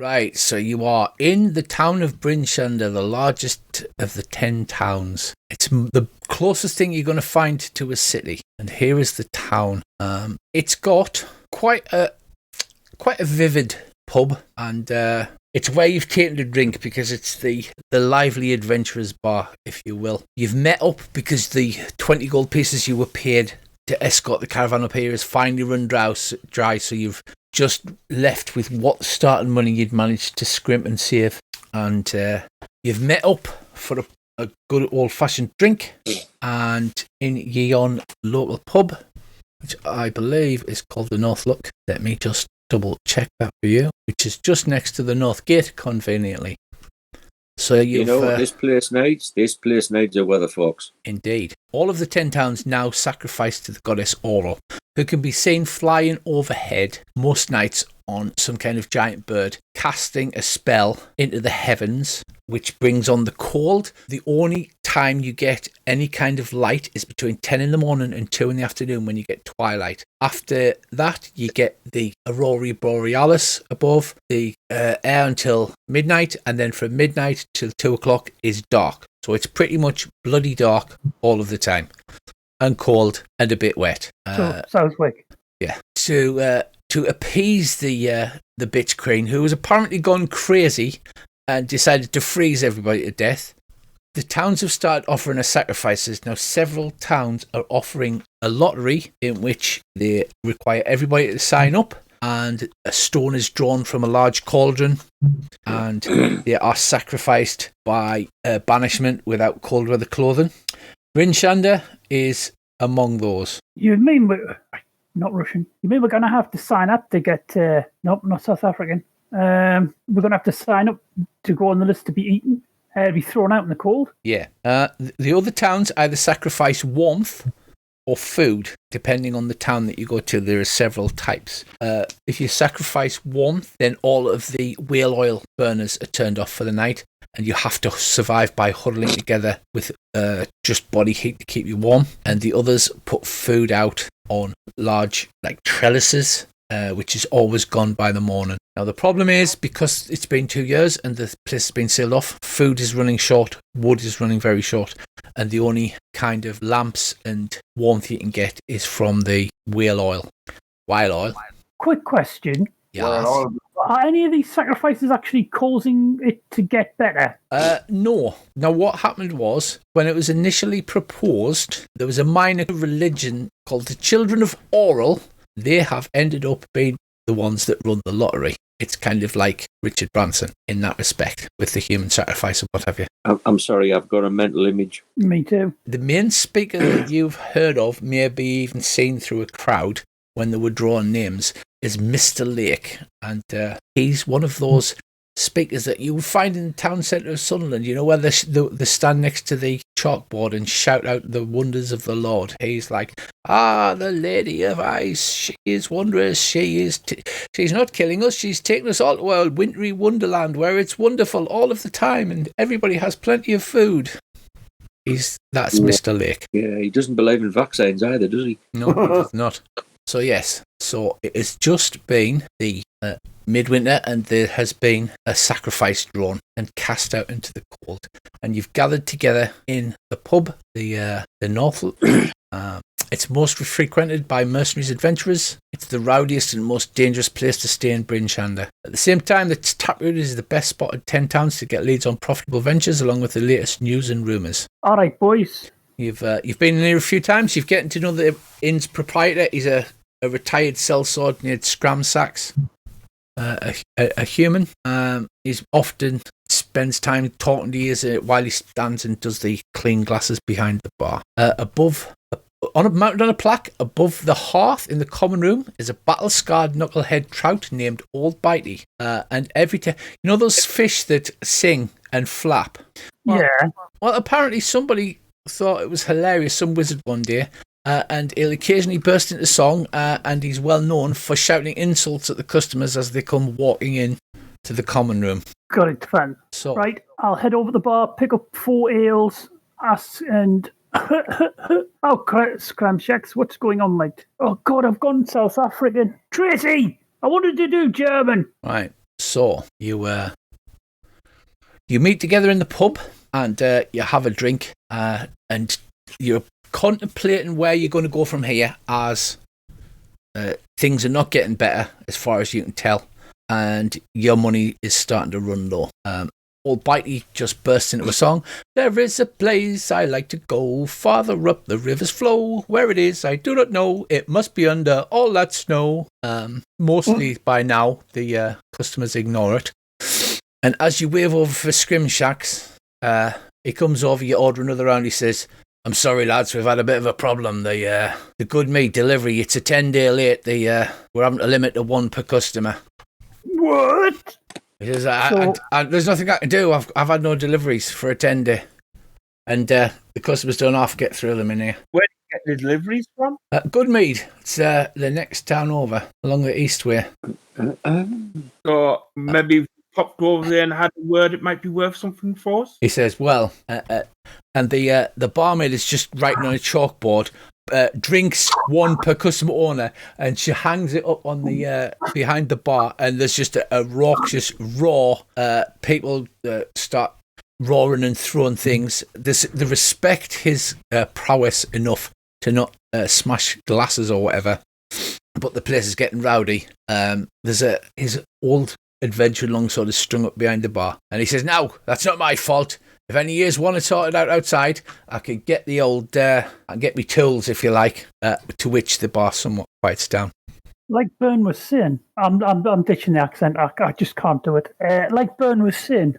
Right, so you are in the town of Brinshunder, the largest of the 10 towns. It's the closest thing you're going to find to a city. And here is the town. It's got quite a vivid pub, and it's where you've taken to drink because it's the lively adventurers bar, if you will. You've met up because the 20 gold pieces you were paid to escort the caravan up here has finally run dry, so you've just left with what starting money you'd managed to scrimp and save. And you've met up for a good old-fashioned drink, and in Yeon local pub, which I believe is called the North Look. Let me just double check that for you, which is just next to the North Gate, conveniently. So you know what this place needs? This place needs a weather fox. Indeed. All of the 10 towns now sacrifice to the goddess Oro, who can be seen flying overhead most nights on some kind of giant bird, casting a spell into the heavens, which brings on the cold. The only time you get any kind of light is between 10 in the morning and 2 in the afternoon when you get twilight. After that, you get the Aurora Borealis above the air until midnight, and then from midnight till 2 o'clock is dark. So it's pretty much bloody dark all of the time, and cold and a bit wet. So sounds like. Yeah. To appease the bitch queen, who has apparently gone crazy and decided to freeze everybody to death, the towns have started offering us sacrifices. Now, several towns are offering a lottery in which they require everybody to sign up, and a stone is drawn from a large cauldron, and they are sacrificed by banishment without cold weather clothing. Brinshanda is among those. You mean not Russian? You mean we're going to have to sign up to get... nope, not South African. We're going to have to sign up to go on the list to be eaten, be thrown out in the cold? Yeah. The other towns either sacrifice warmth or food, depending on the town that you go to. There are several types. If you sacrifice warmth, then all of the whale oil burners are turned off for the night, and you have to survive by huddling together with just body heat to keep you warm. And the others put food out on large trellises, which is always gone by the morning. Now the problem is, because it's been 2 years and the place has been sealed off, food is running short, wood is running very short, and the only kind of lamps and warmth you can get is from the whale oil. Quick question. Yes. Are any of these sacrifices actually causing it to get better? No. Now, what happened was, when it was initially proposed, there was a minor religion called the Children of Oral. They have ended up being the ones that run the lottery. It's kind of like Richard Branson in that respect, with the human sacrifice and what have you. I'm sorry, I've got a mental image. Me too. The main speaker that you've heard of, maybe even seen through a crowd when they were drawing names, is Mr. Lake, and he's one of those speakers that you would find in the town centre of Sunderland, you know, where they stand next to the chalkboard and shout out the wonders of the Lord. He's like, the Lady of Ice, she is wondrous, she's not killing us, she's taking us all to a wintry wonderland where it's wonderful all of the time and everybody has plenty of food. That's Mr. Lake. Yeah, he doesn't believe in vaccines either, does he? No, he does not. So yes, it has just been the midwinter, and there has been a sacrifice drawn and cast out into the cold, and you've gathered together in the pub, the North. It's most frequented by mercenaries adventurers. It's the rowdiest and most dangerous place to stay in Brinshanda. At the same time, the taproom is the best spotted 10 towns to get leads on profitable ventures, along with the latest news and rumours. All right, boys. You've been in here a few times. You've getting to know the inn's proprietor. He's a retired sellsword named Scramsax, a human. He's often spends time talking to you while he stands and does the clean glasses behind the bar. Mounted on a plaque above the hearth in the common room is a battle-scarred knucklehead trout named Old Bitey. And every time, you know those fish that sing and flap? Yeah. Well, apparently somebody thought it was hilarious, some wizard one day, and he'll occasionally burst into song, and he's well known for shouting insults at the customers as they come walking in to the common room. Got it, fun. So, right, I'll head over to the bar, pick up 4 ales, and... oh, Scramshacks, what's going on, mate? Oh, God, I've gone South African. Tracy, I wanted to do German. Right. So you meet together in the pub and you have a drink and you're contemplating where you're going to go from here as things are not getting better as far as you can tell, and your money is starting to run low. Old Bitey just bursts into a song. There is a place I like to go, farther up the river's flow. Where it is, I do not know. It must be under all that snow. Mostly by now, the customers ignore it. And as you wave over for Scrimshacks, he comes over, you order another round, he says, I'm sorry, lads, we've had a bit of a problem. The good meat delivery, it's a 10-day late. We're having to limit to one per customer. What? He says, there's nothing I can do. I've had no deliveries for a 10-day. And the customers don't half get through them in here. Where do you get the deliveries from? Goodmead. It's the next town over, along the east way. So maybe popped over there and had a word, it might be worth something for us. He says, well, and the barmaid is just writing on a chalkboard, drinks one per customer owner, and she hangs it up on the behind the bar, and there's just a raucous roar. People start roaring and throwing things. They respect his prowess enough to not smash glasses or whatever, but the place is getting rowdy. There's his old adventure longsword is strung up behind the bar, and he says, "No, that's not my fault. If any years want to sort it out outside, I could get the old, I get me tools if you like." To which the bar somewhat quiets down. Like Byrne was saying, I'm ditching the accent. I just can't do it. Like Byrne was saying,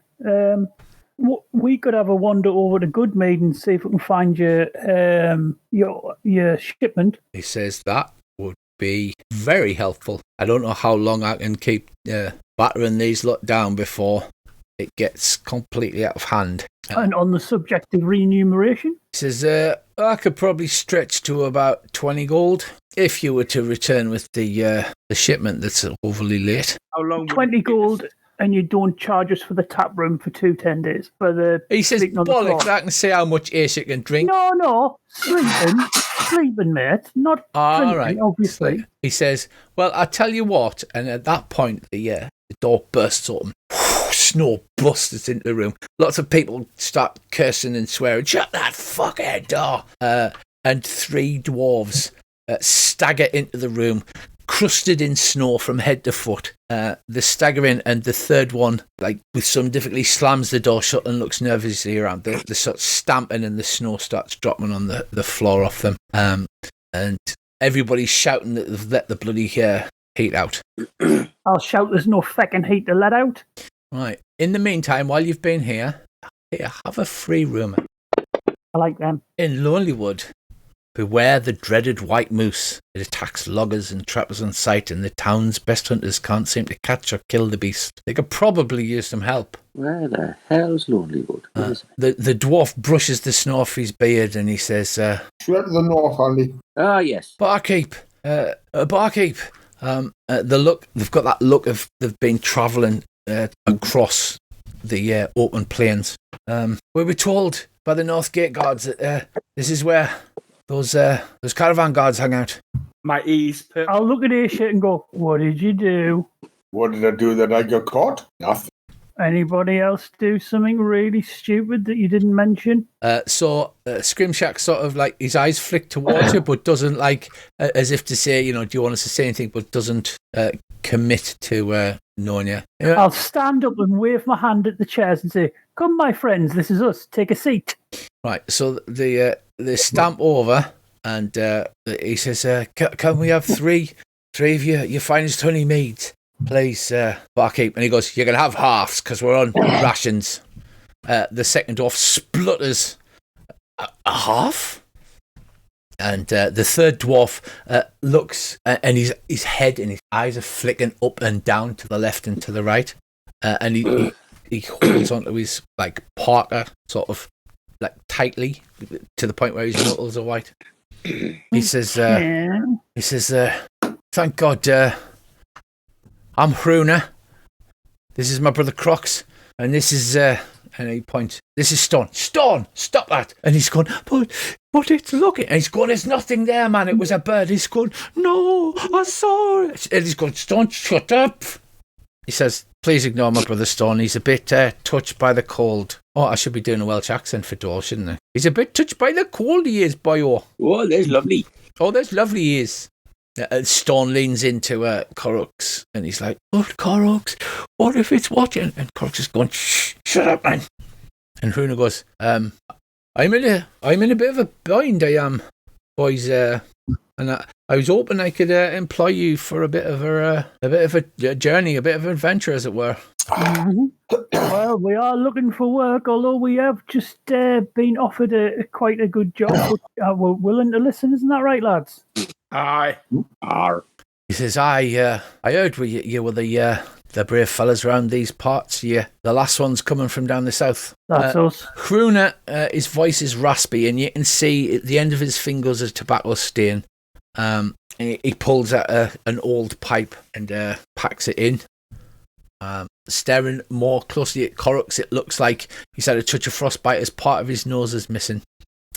we could have a wander over to Goodmead and see if we can find your shipment. He says that would be very helpful. I don't know how long I can keep battering these lot down before it gets completely out of hand. And on the subject of remuneration? He says, I could probably stretch to about 20 gold if you were to return with the shipment that's overly late. How long? 20 gold, and you don't charge us for the tap room for 10 days. He says, bollocks, I can say how much Ace you can drink. No, sleeping, mate, not drinking, right. Obviously. He says, well, I'll tell you what, and at that point, the door bursts open. Snow busts into the room. Lots of people start cursing and swearing, shut that fucking door. And three dwarves stagger into the room, crusted in snow from head to foot. They stagger in, and the third one, like with some difficulty, slams the door shut and looks nervously around. They start stamping, and the snow starts dropping on the floor off them. And everybody's shouting that they've let the bloody heat out. I'll shout there's no fucking heat to let out. Right. In the meantime, while you've been here, have a free room. I like them. In Lonelywood, beware the dreaded white moose. It attacks loggers and trappers on sight, and the town's best hunters can't seem to catch or kill the beast. They could probably use some help. Where the hell's Lonelywood? The dwarf brushes the snow off his beard, and he says, Straight to the north, Andy. Ah, yes. Barkeep. Barkeep. They've got that look of they've been travelling across the open plains. We were told by the North Gate guards that this is where those caravan guards hang out. My ears. I'll look at this shit and go, what did you do? What did I do that I got caught? Nothing. Anybody else do something really stupid that you didn't mention? So Scrimshack sort of like his eyes flick towards you, but doesn't like as if to say, do you want us to say anything, but doesn't commit to knowing you. I'll stand up and wave my hand at the chairs and say, "Come, my friends, this is us. Take a seat." Right. So they stamp over, and he says, "Can we have three of your finest honey meads, please, barkeep?" And he goes, "You can have halves because we're on rations." The second dwarf splutters a half. And the third dwarf looks, and his head and his eyes are flicking up and down to the left and to the right. And he holds onto his like parka, sort of like tightly, to the point where his knuckles are white. He says, "Thank God, I'm Hruna. This is my brother Crocs, and this is and he points. This is Stone. Stone, stop that!" And he's going, but it's looking. And he's going, "There's nothing there, man. It was a bird." He's going, "No, I saw it." And he's going, "Stone, shut up." He says, please ignore my brother Stone. He's a bit touched by the cold. Oh, I should be doing a Welsh accent for Dole, shouldn't I? He's a bit touched by the cold, he is, boyo. Oh, there's lovely. Oh, that's lovely, he is. Stone leans into Corrux, and he's like, "Oh, Corrux, what if it's watching?" And Corrux is going, "Shh, shut up, man." And Runa goes, I'm in a bit of a bind, I am, boys. And I was hoping I could employ you for a bit of a journey, a bit of an adventure, as it were." Well, we are looking for work, although we have just been offered quite a good job. But, we're willing to listen, isn't that right, lads? Aye. He says, I heard you were the brave fellas around these parts. Yeah, the last one's coming from down the south. That's us. Runa, his voice is raspy, and you can see at the end of his fingers a tobacco stain. And he pulls out an old pipe and packs it in. Staring more closely at Corrux, it looks like he's had a touch of frostbite as part of his nose is missing.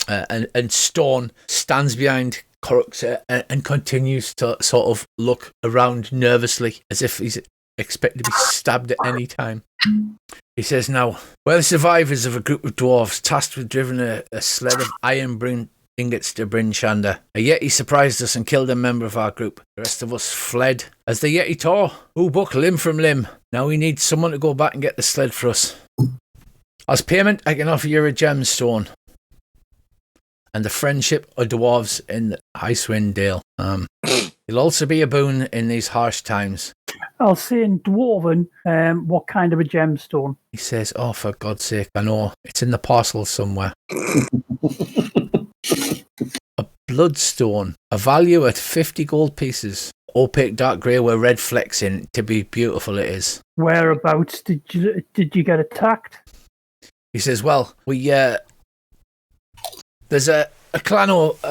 And Stone stands behind Corrux and continues to sort of look around nervously as if he's expected to be stabbed at any time. He says, "Now, we're the survivors of a group of dwarves tasked with driving a sled of iron ingots to Bryn Shander. A Yeti surprised us and killed a member of our group. The rest of us fled as the Yeti tore. Who buck limb from limb. Now we need someone to go back and get the sled for us. As payment, I can offer you a gemstone and the friendship of dwarves in Icewind Dale. It'll also be a boon in these harsh times." I'll say in Dwarven, what kind of a gemstone? He says, "Oh, for God's sake, I know. It's in the parcel somewhere." "A bloodstone, a value at 50 gold pieces. Opaque dark grey with red flecks in. To be beautiful it is." Whereabouts did you get attacked? He says, "Well, we there's a clan of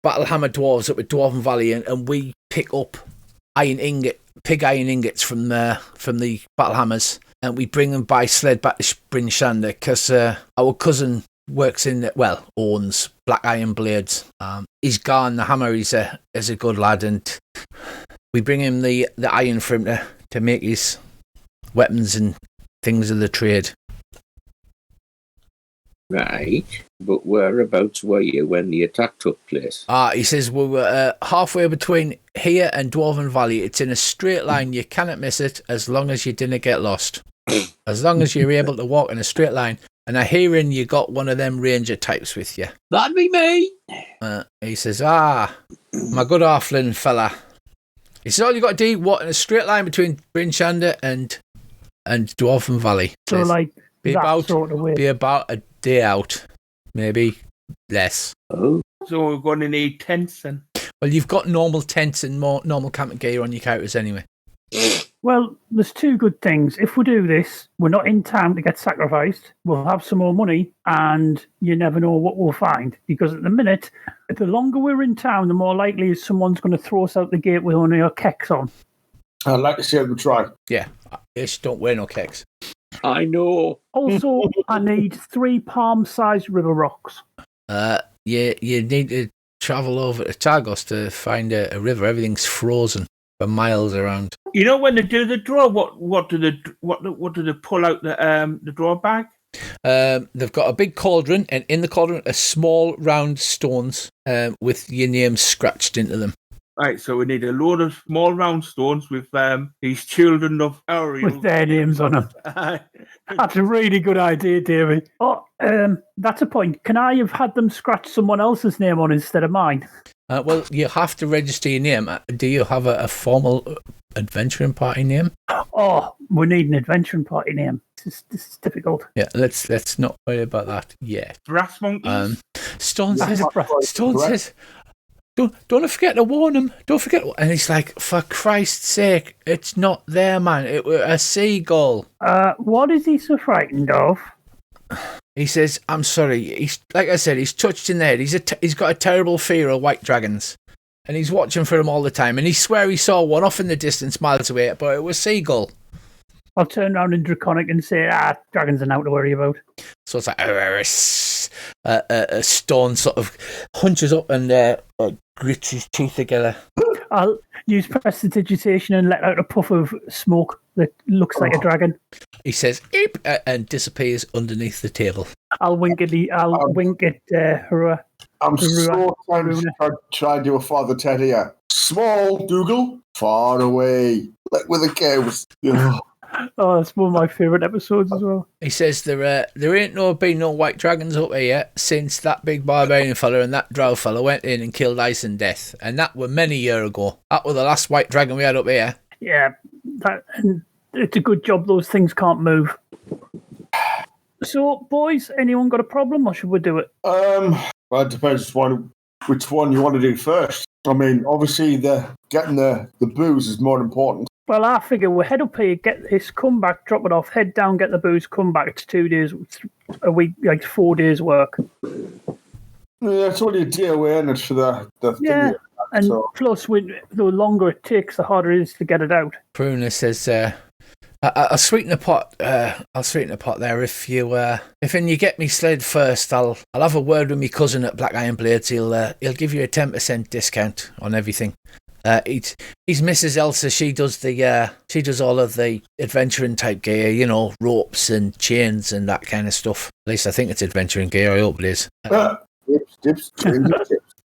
Battlehammer dwarves up at Dwarven Valley, and we pick up pig iron ingots from the Battlehammers, and we bring them by sled back to Bryn Shander because our cousin owns black iron blades. He's gone. The hammer is a good lad, and we bring him the iron for him to make his weapons and things of the trade." Right, but whereabouts were you when the attack took place? He says, "We were halfway between here and Dwarven Valley. It's in a straight line. You cannot miss it as long as you didn't get lost. As long as you're able to walk in a straight line. And I hearing you got one of them ranger types with you." That'd be me. He says, my good halfling fella. He says, "All you got to do, walk in a straight line between Bryn Shander and Dwarven Valley." So, Says, like, be that about sort of way. Be about a day out, maybe less. Oh, So we're going to need tents then. Well, you've got normal tents and more normal camping gear on your characters anyway. Well, there's two good things. If we do this, we're not in time to get sacrificed. We'll have some more money, and you never know what we'll find. Because at the minute, the longer we're in town, the more likely is someone's going to throw us out the gate with only our keks on. I'd like to see them try. Yeah, Ish don't wear no keks. I know. Also, I need 3 palm-sized river rocks. You need to travel over to Targos to find a river. Everything's frozen for miles around. You know when they do the draw, what do they pull out the draw bag? They've got a big cauldron, and in the cauldron are small round stones with your name scratched into them. Right, so we need a load of small round stones with these children of Ariel. With their names on them. That's a really good idea, Davey. Oh, that's a point. Can I have had them scratch someone else's name on instead of mine? Well, you have to register your name. Do you have a formal adventuring party name? Oh, we need an adventuring party name. This is difficult. Yeah, let's not worry about that yet. Brass monkeys. Stone says, Don't forget to warn him. Don't forget. And he's like, for Christ's sake, it's not there, man. It was a seagull. What is he so frightened of? He says, I'm sorry. He's like I said, he's touched in the head. He's got a terrible fear of white dragons. And he's watching for them all the time. And he swear he saw one off in the distance miles away, but it was seagull. I'll turn around in Draconic and say, dragons are now to worry about. So it's like, a Stone sort of hunches up and grits his teeth together. I'll use prestidigitation and let out a puff of smoke that looks like a dragon. He says, "Eep," and disappears underneath the table. I'll wink at Harua. I'm so trying to do a Father Ted here. Small, Dougal. Far away. Like with the cows. Oh, that's one of my favourite episodes as well. He says there ain't been no white dragons up here since that big barbarian fella and that drow fella went in and killed Ice and Death, and that were many year ago. That were the last white dragon we had up here. Yeah, and it's a good job those things can't move. So, boys, anyone got a problem, or should we do it? Well, it depends which one you want to do first. I mean, obviously, getting the booze is more important. Well, I figure we'll head up here, get this, come back, drop it off, head down, get the booze, come back. It's 2 days, a week, like 4 days work. Yeah, it's only a day away, and it's for the yeah, thing. And plus, the longer it takes, the harder it is to get it out. Pruna says, "I'll sweeten the pot. I'll sweeten the pot there. If when you get me sled first, I'll have a word with my cousin at Black Iron Blades. He'll give you a 10% discount on everything. He's Mrs. Elsa. She does all of the adventuring type gear, ropes and chains and that kind of stuff. At least I think it's adventuring gear. I hope it is. Tips.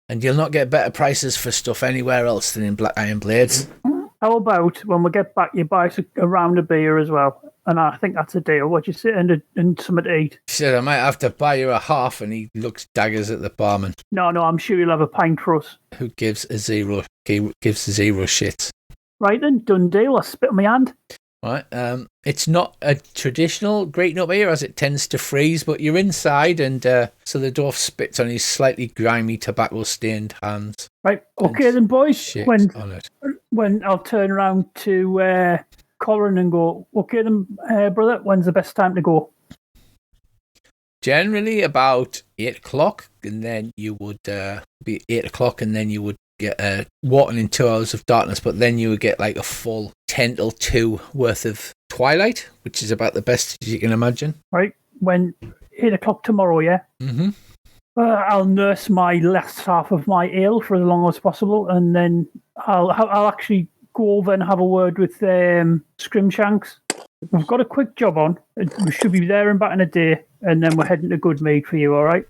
And you'll not get better prices for stuff anywhere else than in Black Iron Blades. How about when we get back, you buy a round of beer as well? And I think that's a deal. What you sit and something to eat? He said, I might have to buy you a half, and he looks daggers at the barman. No, I'm sure you'll have a pint for us. Who gives zero shits. Right then, done deal. I spit on my hand. Right. It's not a traditional grating up here, as it tends to freeze, but you're inside, and so the dwarf spits on his slightly grimy, tobacco-stained hands. Right. Okay then, boys. When I'll turn around to Colin and go, okay then, brother, when's the best time to go? Generally about 8 o'clock, and then you would be 8 o'clock, and then you would get walking in 2 hours of darkness, but then you would get like a full 10 till 2 worth of twilight, which is about the best you can imagine. Right. When 8 o'clock tomorrow, yeah? Mm-hmm. I'll nurse my last half of my ale for as long as possible, and then I'll actually go over and have a word with Scrimshanks. We've got a quick job on. We should be there and back in a day, and then we're heading to Goodmead for you, all right?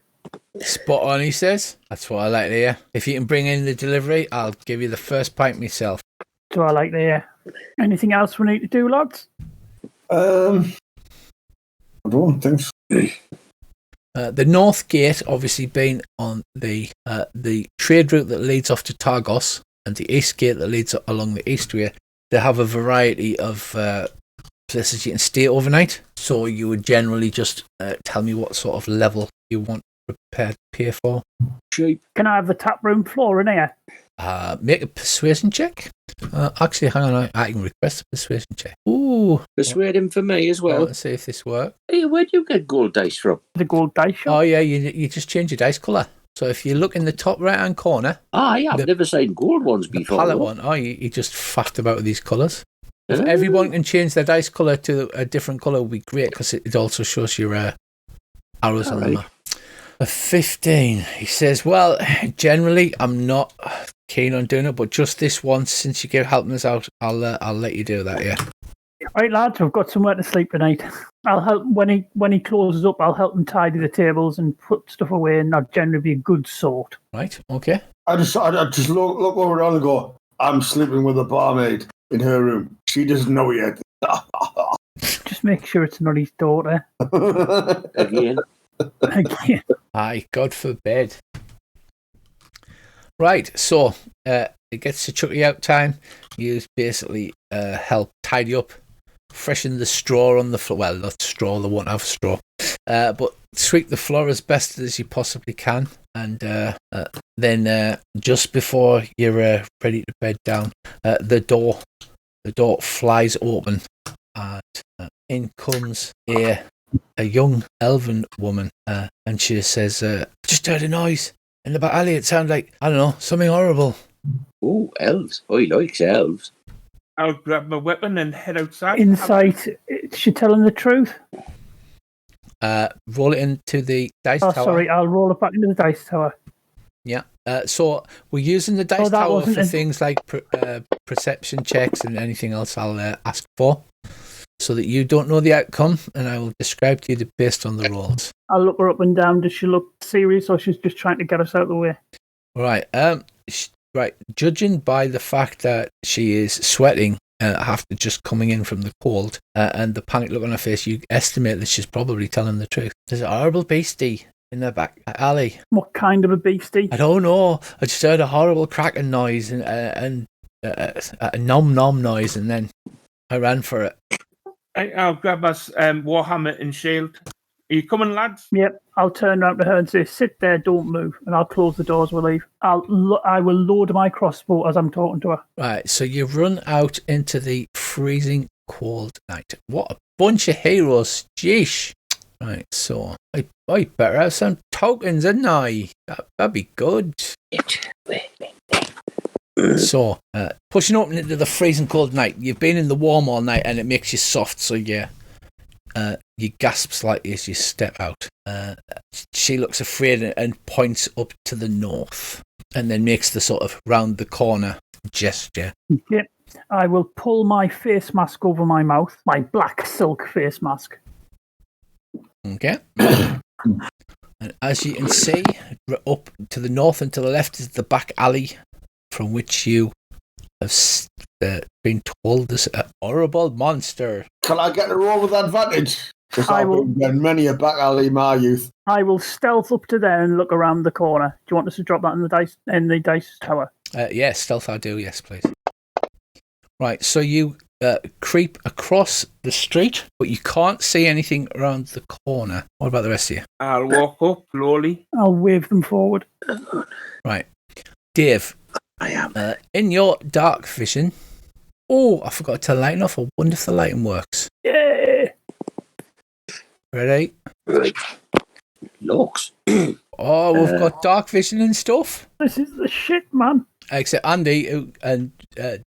Spot on, he says. That's what I like to hear. If you can bring in the delivery, I'll give you the first pint myself. So I like to hear. Anything else we need to do, lads? I don't think so. The North Gate, obviously, being on the trade route that leads off to Targos, and the East Gate that leads along the Eastway, they have a variety of places you can stay overnight. So you would generally just tell me what sort of level you want prepared to pay for. Cheap. Can I have the tap room floor in here? Make a persuasion check. Actually, hang on, I can request a persuasion check. Ooh. Persuade him for me as well. Let's see if this works. Hey, where do you get gold dice from? The gold dice shop? Oh, yeah, you just change your dice colour. So if you look in the top right-hand corner... Yeah, I've never seen gold ones before. The palette one, you just faffed about with these colours. If everyone can change their dice colour to a different colour, would be great, because it also shows your arrows on the map. A 15. He says, well, generally, I'm not keen on doing it, but just this once, since you keep helping us out, I'll let you do that, yeah. Right, lads, I've got somewhere to sleep tonight. I'll help when he closes up. I'll help him tidy the tables and put stuff away, and I'll generally be a good sort. Right, okay. I just look over and go, I'm sleeping with a barmaid in her room. She doesn't know yet. Just make sure it's not his daughter. Again. Aye, God forbid. Right, so it gets to chucky out time. You basically help tidy up, freshen the straw on the floor. Well, not straw, they won't have straw. But sweep the floor as best as you possibly can. And then just before you're ready to bed down, the door flies open, and in comes a young elven woman, and she says, I just heard a noise in the back alley. It sounded like, I don't know, something horrible. Oh, elves. I likes elves. I'll grab my weapon and head outside. Insight, is she telling the truth? Roll it into the dice tower. Sorry, I'll roll it back into the dice tower. Yeah. So we're using the dice that tower wasn't for in- things like perception checks and anything else I'll ask for, so that you don't know the outcome, and I will describe to you based on the rolls. I'll look her up and down. Does she look serious, or she's just trying to get us out of the way? Right. Right. Judging by the fact that she is sweating after just coming in from the cold and the panic look on her face, you estimate that she's probably telling the truth. There's a horrible beastie in the back alley. What kind of a beastie? I don't know. I just heard a horrible cracking noise and a nom nom noise, and then I ran for it. I'll grab us Warhammer and shield. Are you coming, lads? Yep. I'll turn around to her and say, "Sit there, don't move," and I'll close the doors. We'll leave. I will load my crossbow as I'm talking to her. Right, so you run out into the freezing cold night. What a bunch of heroes. Jeesh. Right, so I better have some tokens, hadn't I? That'd be good. So, pushing open into the freezing cold night. You've been in the warm all night and it makes you soft, so you gasp slightly as you step out. She looks afraid and points up to the north and then makes the sort of round the corner gesture. Yep. I will pull my face mask over my mouth, my black silk face mask. Okay. And as you can see, up to the north and to the left is the back alley from which you have been told there's a horrible monster. Can I get a roll with advantage? Because I I've will. been in many a back alley in my youth. I will stealth up to there and look around the corner. Do you want us to drop that in the dice tower? Yes, stealth I do, yes, please. Right, so you creep across the street, but you can't see anything around the corner. What about the rest of you? I'll walk up slowly. I'll wave them forward. Right. Dave, I am. in your dark vision... Oh, I forgot to lighten off. I wonder if the lighting works. Yeah. Ready? Right. Looks. Oh, we've got dark vision and stuff. This is the shit, man. Except Andy and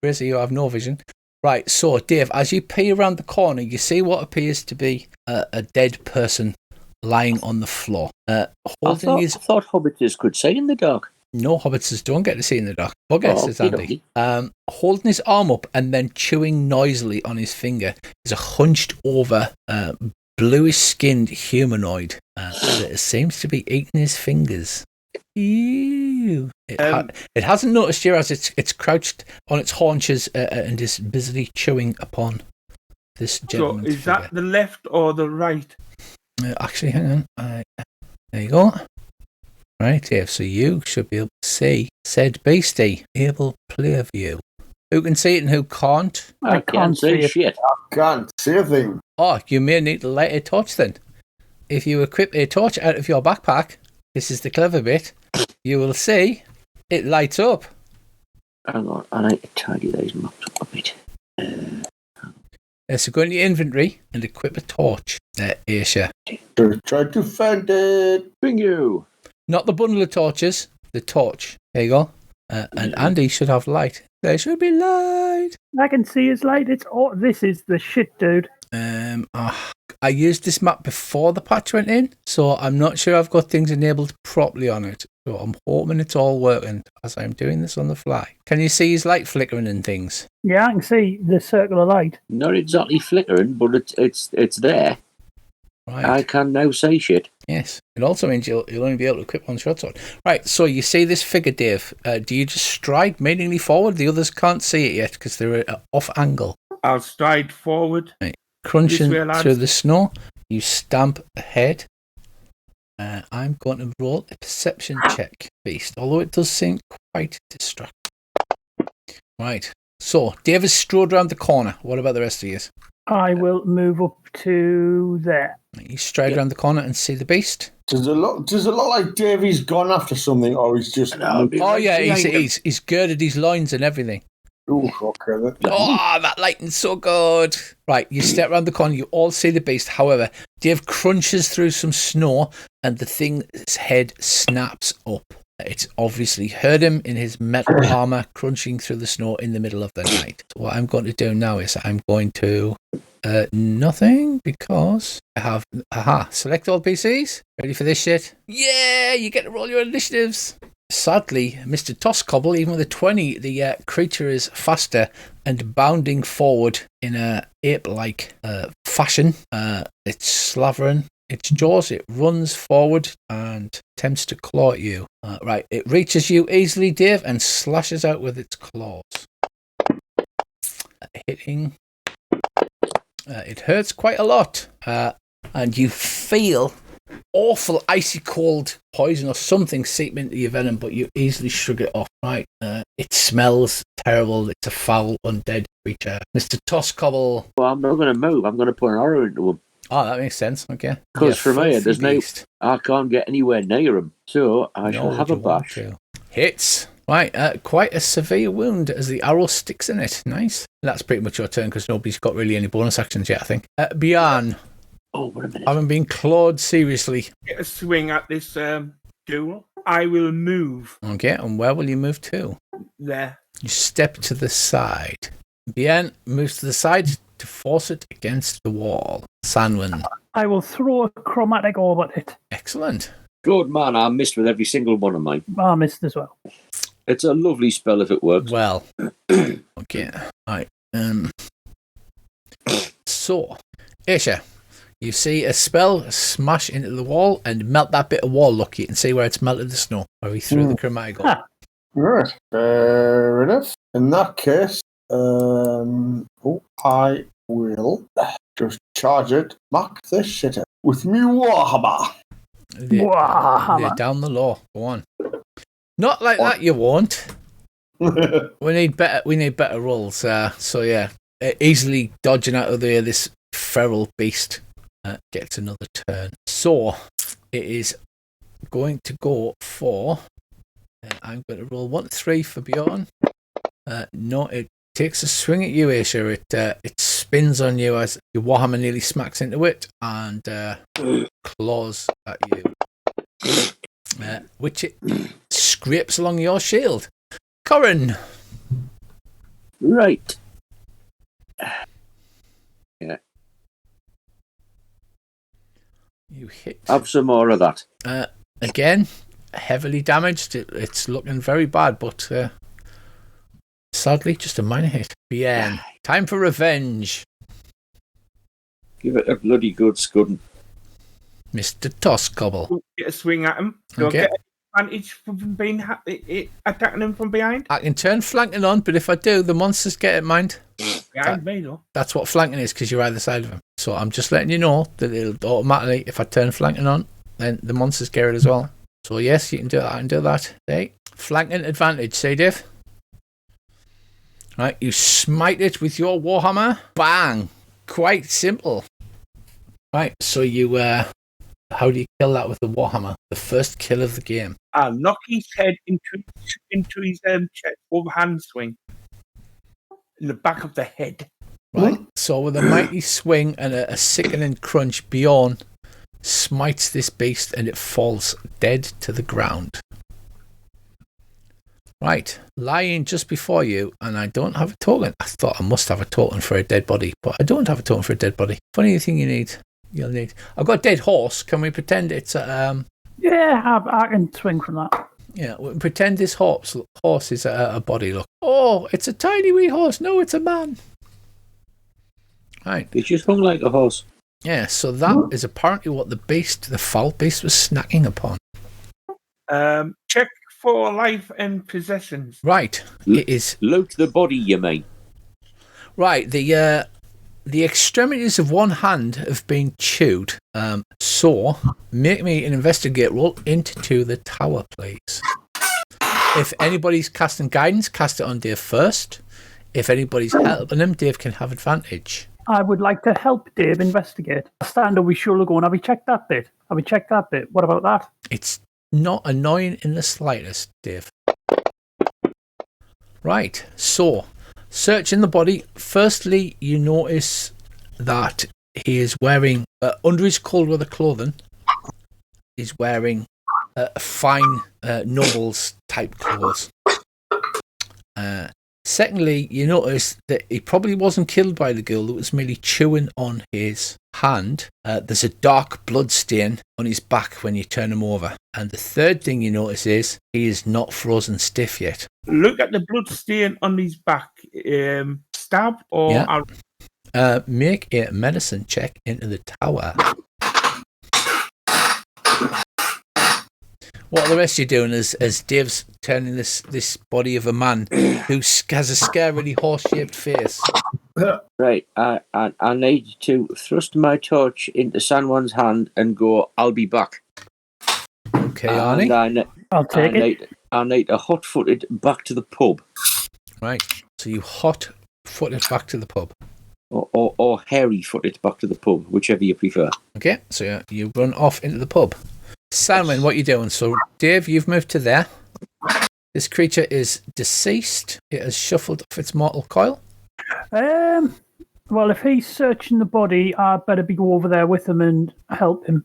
Brizzy, who have no vision. Right, so Dave, as you peer around the corner, you see what appears to be a dead person lying on the floor. I Holding his... thought hobbiters could see in the dark. No, hobbitses don't get to see in the dark. Bugger, says Andy. Holding his arm up and then chewing noisily on his finger is a hunched over, bluish skinned humanoid that seems to be eating his fingers. Ew. It hasn't noticed you as it's crouched on its haunches and is busily chewing upon this gentleman's So is that the left or the right? Actually, hang on. There you go. Right, Dave, so you should be able to see said beastie. Able player view. Who can see it and who can't? I can't see it. shit. Can't see a thing. Oh, you may need to light a torch then. If you equip a torch out of your backpack, this is the clever bit, you will see it lights up. Hang on, I need to tidy those maps up a bit. So go into your inventory and equip a torch. There, Aisha. Try to find it. Bingo! Not the bundle of torches, the torch. There you go. And Andy should have light. There should be light. I can see his light. This is the shit, dude. I used this map before the patch went in, so I'm not sure I've got things enabled properly on it. So I'm hoping it's all working as I'm doing this on the fly. Can you see his light flickering and things? Yeah, I can see the circle of light. Not exactly flickering, but it's there. Right. I can now say shit. Yes. It also means you'll only be able to equip one short sword. Right, so you see this figure, Dave. Do you just stride mainly forward? The others can't see it yet because they're off angle. I'll stride forward. Right. Crunching This way, lads. through the snow, you stamp ahead. I'm going to roll a perception check, beast, although it does seem quite distracting. Right, so Dave has strode around the corner. What about the rest of you? I will move up to there. You stride around the corner and see the beast. Does it look like Davey's gone after something, or he's just... No, Oh yeah, he's girded his loins and everything. Ooh, okay, then. Oh, that lighting's so good. Right, you step around the corner, you all see the beast. However, Dave crunches through some snow and the thing's head snaps up. It's obviously heard him in his metal armor crunching through the snow in the middle of the night. So what I'm going to do now is I'm going to nothing, because I have select all PCs. Ready for this shit? Yeah, you get to roll your initiatives. Sadly, Mr. Tosscobble, even with a 20, the creature is faster and bounding forward in a ape-like fashion. It's slavering its jaws. It runs forward and attempts to claw at you. Right, it reaches you easily, Dave, and slashes out with its claws. Hitting. It hurts quite a lot. And you feel awful icy cold poison or something seep into your venom, but you easily shrug it off. Right, it smells terrible. It's a foul undead creature. Mr. Tosscobble. Well, I'm not going to move. I'm going to put an arrow into him. Oh, that makes sense. Okay. Because from here, there's beast. I can't get anywhere near him, so I shall have a bash. Hits. Right, quite a severe wound as the arrow sticks in it. Nice. That's pretty much your turn because nobody's got really any bonus actions yet, I think. Bjorn. Oh, wait a minute. Having been clawed seriously. Get a swing at this duel. I will move. Okay, and where will you move to? There. You step to the side. Bien moves to the side to force it against the wall. Sanwin. I will throw a chromatic orb at it. Excellent. Good man, I missed with every single one of mine. I missed as well. It's a lovely spell if it works. Well, okay. Right. So, Aisha, you see a spell smash into the wall and melt that bit of wall. Look, you can see where it's melted the snow, where he threw the chromatic orb. Right. Fair enough. In that case, I will just charge it, smack the shit out with me warhammer. They're down the law. Go on. Not like that, you won't. We need better rolls. So yeah, easily dodging out of there. This feral beast gets another turn. So it is going to go for. I'm going to roll 1 to 3 for Bjorn. No, it takes a swing at you, Aisha. It spins on you as your warhammer nearly smacks into it and claws at you, which it scrapes along your shield. Corin. Right. Yeah. You hit. Have some more of that. Again, heavily damaged. It's looking very bad, but sadly, just a minor hit. Bien. Time for revenge. Give it a bloody good scudding. Mr. Tosscobble. Get a swing at him. Do Okay. I get advantage from being attacking him from behind? I can turn flanking on, but if I do, the monsters get it, mind. Behind me, though. That's what flanking is, because you're either side of him. So I'm just letting you know that it'll automatically, if I turn flanking on, then the monsters get it as well. So yes, you can do that. I can do that. Hey, flanking advantage, say Dave. Right, you smite it with your warhammer. Bang! Quite simple. Right, so you how do you kill that with the warhammer? The first kill of the game. I'll knock his head into his chest, overhand swing. In the back of the head. Right, so with a mighty swing and a sickening crunch, Bjorn smites this beast and it falls dead to the ground. Right, lying just before you, and I don't have a token. I thought I must have a token for a dead body, but I don't have a token for a dead body. Funny thing you'll need. I've got a dead horse. Can we pretend it's Yeah, I can swing from that. Yeah, we pretend this horse is a body. Look. Oh, it's a tiny wee horse. No, it's a man. Right. It just hung like a horse. Yeah, so that is apparently what the foul beast was snacking upon. Check for life and possessions. Right. It is. Loot the body, you mean? Right. The extremities of one hand have been chewed. So make me an investigate roll into the tower, please. If anybody's casting guidance, cast it on Dave first. If anybody's helping him, Dave can have advantage. I would like to help Dave investigate. Stand up, we surely go, and have we checked that bit? What about that? It's not annoying in the slightest, Dave. Right, so searching the body. Firstly, you notice that he is wearing, under his cold weather clothing, he's wearing fine nobles type clothes. Secondly, you notice that he probably wasn't killed by the girl that was merely chewing on his hand. There's a dark blood stain on his back when you turn him over. And the third thing you notice is he is not frozen stiff yet. Look at the blood stain on his back. Stabbed or Yeah. Make a medicine check into the tower. What the rest of you doing as Dave's turning this body of a man who has a scarily horse-shaped face? Right, I need to thrust my torch into San Juan's hand and go, I'll be back. Okay, Arnie. And I'll take it. I need a hot-footed back to the pub. Right, so you hot-footed back to the pub. Or hairy-footed back to the pub, whichever you prefer. Okay, so you run off into the pub. Simon, what are you doing? So, Dave, you've moved to there. This creature is deceased. It has shuffled off its mortal coil. Well, if he's searching the body, I better be go over there with him and help him,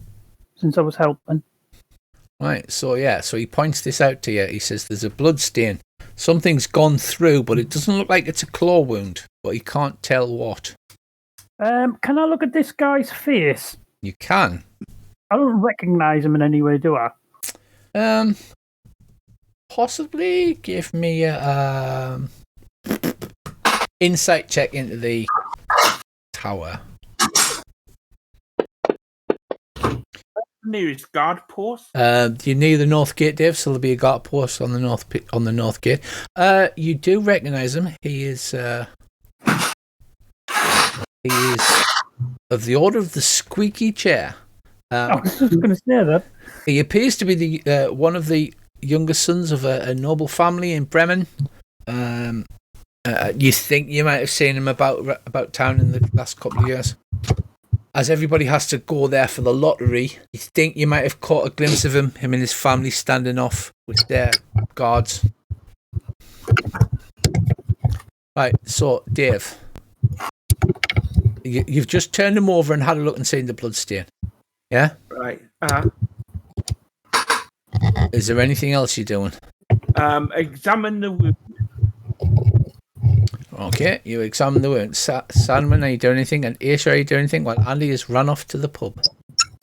since I was helping. Right, so he points this out to you. He says there's a blood stain. Something's gone through, but it doesn't look like it's a claw wound, but he can't tell what. Can I look at this guy's face? You can. I don't recognise him in any way, do I? Possibly give me a insight check into the tower. Nearest guard post. You're near the north gate, Dave, so there'll be a guard post on the north gate. You do recognise him. He is of the order of the squeaky chair. I was just going to say that. He appears to be the one of the younger sons of a noble family in Bremen. You think you might have seen him about town in the last couple of years. As everybody has to go there for the lottery, you think you might have caught a glimpse of him and his family standing off with their guards. Right, so Dave, you've just turned him over and had a look and seen the blood stain. Yeah? Right. Is there anything else you're doing? Examine the wound. Okay, you examine the wound. Sandman, are you doing anything? And Aisha, are you doing anything? While Andy has run off to the pub.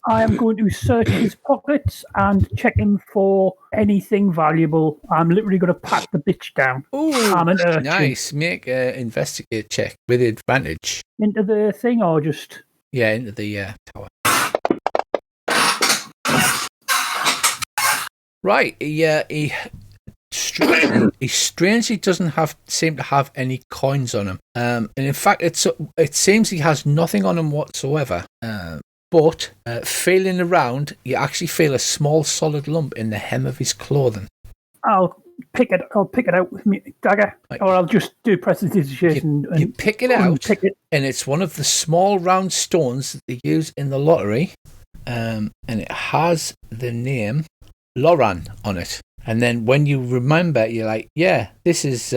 I am going to search his pockets and check him for anything valuable. I'm literally going to pat the bitch down. Ooh, I'm an urchin. nice. Make an investigate check with advantage. Into the thing or just... Yeah, into the tower. Right, he strangely doesn't seem to have any coins on him. And in fact, it seems he has nothing on him whatsoever. But feeling around, you actually feel a small solid lump in the hem of his clothing. I'll pick it out with me dagger, right. Or I'll just do prestidigitation. You pick it out, and it's one of the small round stones that they use in the lottery, and it has the name Loran on it. And then when you remember, you're like, yeah, this is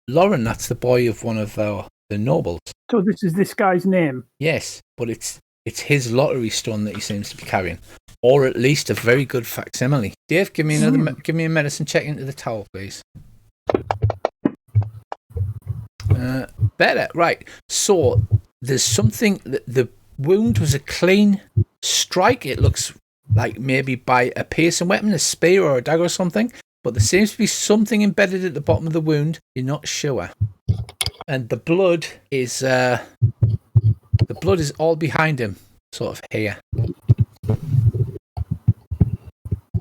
Loran. That's the boy of one of the nobles. So this is this guy's name? Yes, but it's his lottery stone that he seems to be carrying, or at least a very good facsimile. Dave, give me a medicine check into the tower, please. Better, right. So there's something. The wound was a clean strike. It looks like maybe by a piercing weapon, a spear or a dagger or something, but there seems to be something embedded at the bottom of the wound. You're not sure. And the blood is all behind him, sort of here. Do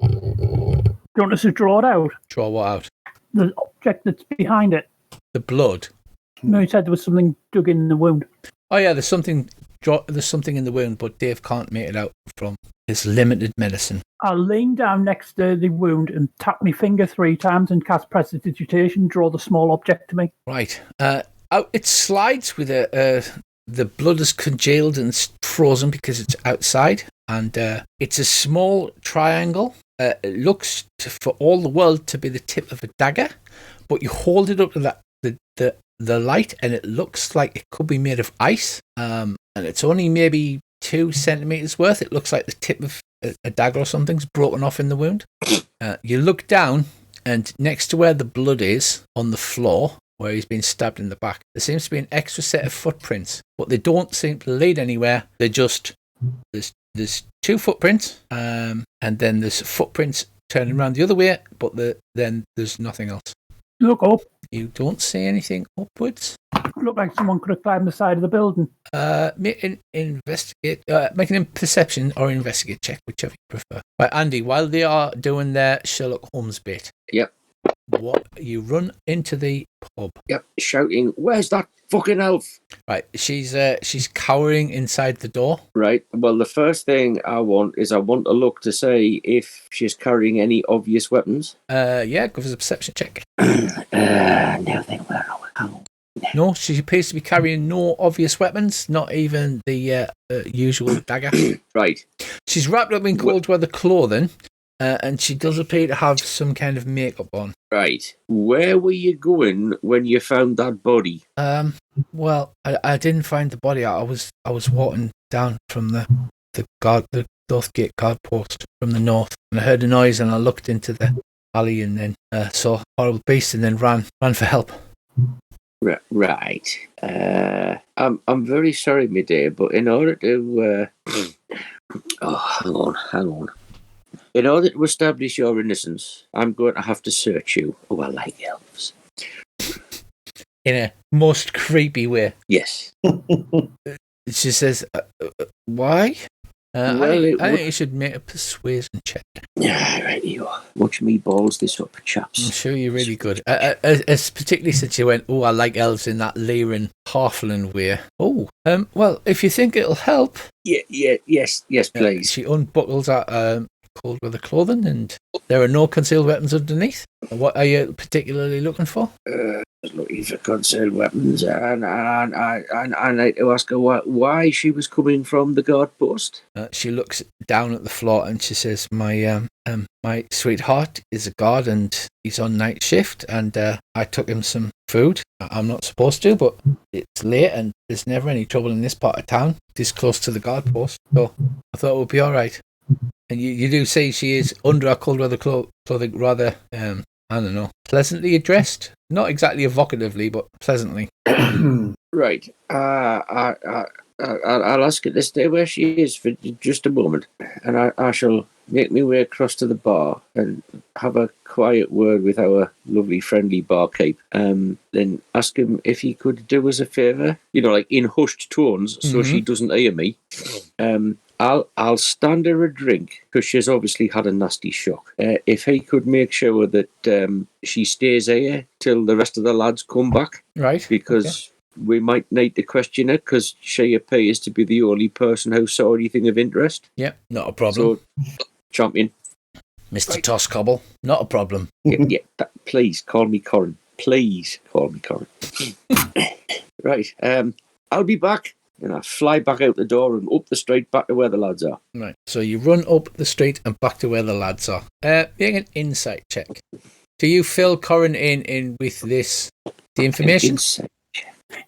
you want us to draw it out? Draw what out? The object that's behind it. The blood. No, you said there was something dug in the wound. Oh yeah, there's something in the wound, but Dave can't make it out from his limited medicine. I'll lean down next to the wound and tap my finger 3 times and cast prestidigitation, draw the small object to me. Right. It slides with the blood is congealed and frozen because it's outside, and it's a small triangle. It looks for all the world to be the tip of a dagger, but you hold it up to the light, and it looks like it could be made of ice. And it's only maybe 2 centimeters worth. It looks like the tip of a dagger or something's broken off in the wound. You look down, and next to where the blood is on the floor, where he's been stabbed in the back. There seems to be an extra set of footprints, but they don't seem to lead anywhere. They're just there's 2 footprints, and then there's footprints turning around the other way, but then there's nothing else. Look up. You don't see anything upwards. Look like someone could have climbed the side of the building. Investigate. Make an perception or investigate check, whichever you prefer. Right, Andy. While they are doing their Sherlock Holmes bit, Yep. What you run into the pub? Yep, shouting, "Where's that fucking elf?" Right, she's cowering inside the door. Right. Well, the first thing I want to look to see if she's carrying any obvious weapons. Yeah, give us a perception check. No, then where are we? Hang on. No, she appears to be carrying no obvious weapons, not even the usual dagger. Right. She's wrapped up in cold weather clothing, and she does appear to have some kind of makeup on. Right. Where were you going when you found that body? Well, I didn't find the body. I was walking down from the Northgate guard post from the north, and I heard a noise, and I looked into the alley, and then saw a horrible beast, and then ran for help. Right. I'm very sorry, my dear, but in order to hang on. In order to establish your innocence, I'm going to have to search you. Oh, I like elves. In a most creepy way. Yes. She says, "Why?" Well, I think you should make a persuasion check. Yeah, right you are. Watch me balls this up, I'm chaps. sure you're really good. As particularly since you went, I like elves in that leering, halfling way. Well, if you think it'll help. Yes, please. She unbuckles that cold weather clothing, and there are no concealed weapons underneath. What are you particularly looking for? Looking for concealed weapons, and I need to ask her why she was coming from the guard post. She looks down at the floor and she says, "My sweetheart is a guard and he's on night shift, and I took him some food. I'm not supposed to, but it's late and there's never any trouble in this part of town, this close to the guard post. So I thought it would be all right." And you do see she is under her cold weather clothing, rather, I don't know, pleasantly dressed. Not exactly evocatively, but pleasantly. Right. I'll ask her to stay where she is for just a moment, and I shall make my way across to the bar and have a quiet word with our lovely, friendly barkeep. Then ask him if he could do us a favour, like in hushed tones, so she doesn't hear me. I'll stand her a drink because she's obviously had a nasty shock. If he could make sure that she stays here till the rest of the lads come back, Right? because we might need to question her because she appears to be the only person who saw anything of interest. Yeah, not a problem. So, champion, Mr. Tosscobble, not a problem. please call me Corin. Please call me Corin. Right. I'll be back. And I fly back out the door and up the street back to where the lads are. Right. So you run up the street and back to where the lads are. Make an insight check. Do you fill Corin in with the information?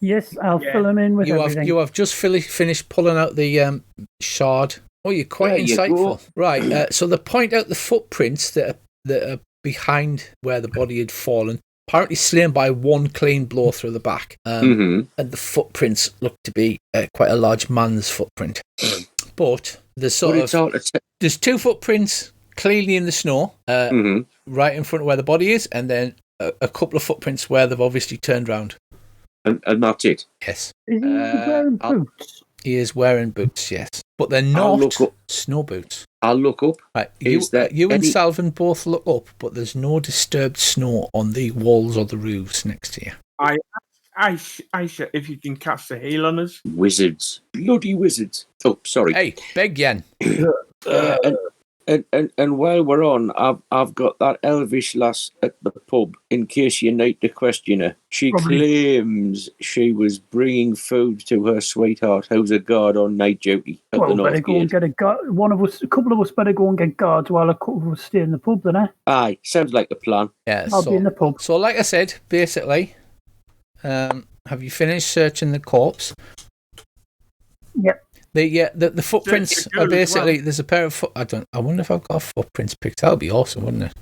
Yes, I'll fill him in with everything. You have just finished pulling out the shard. Oh, you're quite insightful. Right. So they point out the footprints that are behind where the body had fallen. Apparently slain by one clean blow through the back. And the footprints look to be quite a large man's footprint. But there's there's 2 footprints cleanly in the snow, right in front of where the body is, and then a couple of footprints where they've obviously turned round. And that's it? Yes. Is he wearing boots? He is wearing boots, yes. But they're not snow boots. I'll look up. Right. You and Salvin both look up, but there's no disturbed snow on the walls or the roofs next to you. I if you can cast a heal on us. Wizards. Bloody wizards. Oh, sorry. Hey, beg yen. And while we're on, I've got that elvish lass at the pub, in case you need to question her. She claims she was bringing food to her sweetheart, who's a guard on night duty at the North better go and get a guard. A couple of us better go and get guards while a couple of us stay in the pub, then, eh? Aye, sounds like a plan. Yeah, I'll be in the pub. So, like I said, basically, have you finished searching the corpse? Yep. The footprints are basically there's a pair of I wonder if I've got footprints picked. That would be awesome, wouldn't it?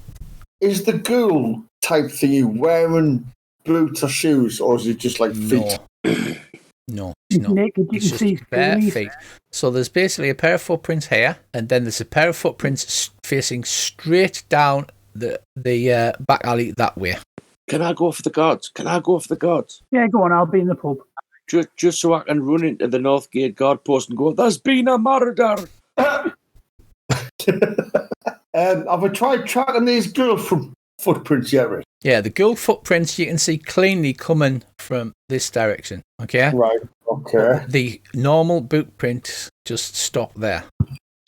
Is the ghoul type thingy wearing boots or shoes, or is it just like feet? No, He's it's not. naked. You It's can see his just bare goonies. feet. So there's basically a pair of footprints here, and then there's a pair of footprints facing straight down the back alley that way. Can I go for the gods? Yeah, go on. I'll be in the pub. Just so I can run into the North Gate guard post and go, there's been a murder. Have I tried tracking these girl from footprints yet, Rick? Yeah, the gold footprints you can see cleanly coming from this direction. Okay. Right. Okay. The normal boot prints just stop there.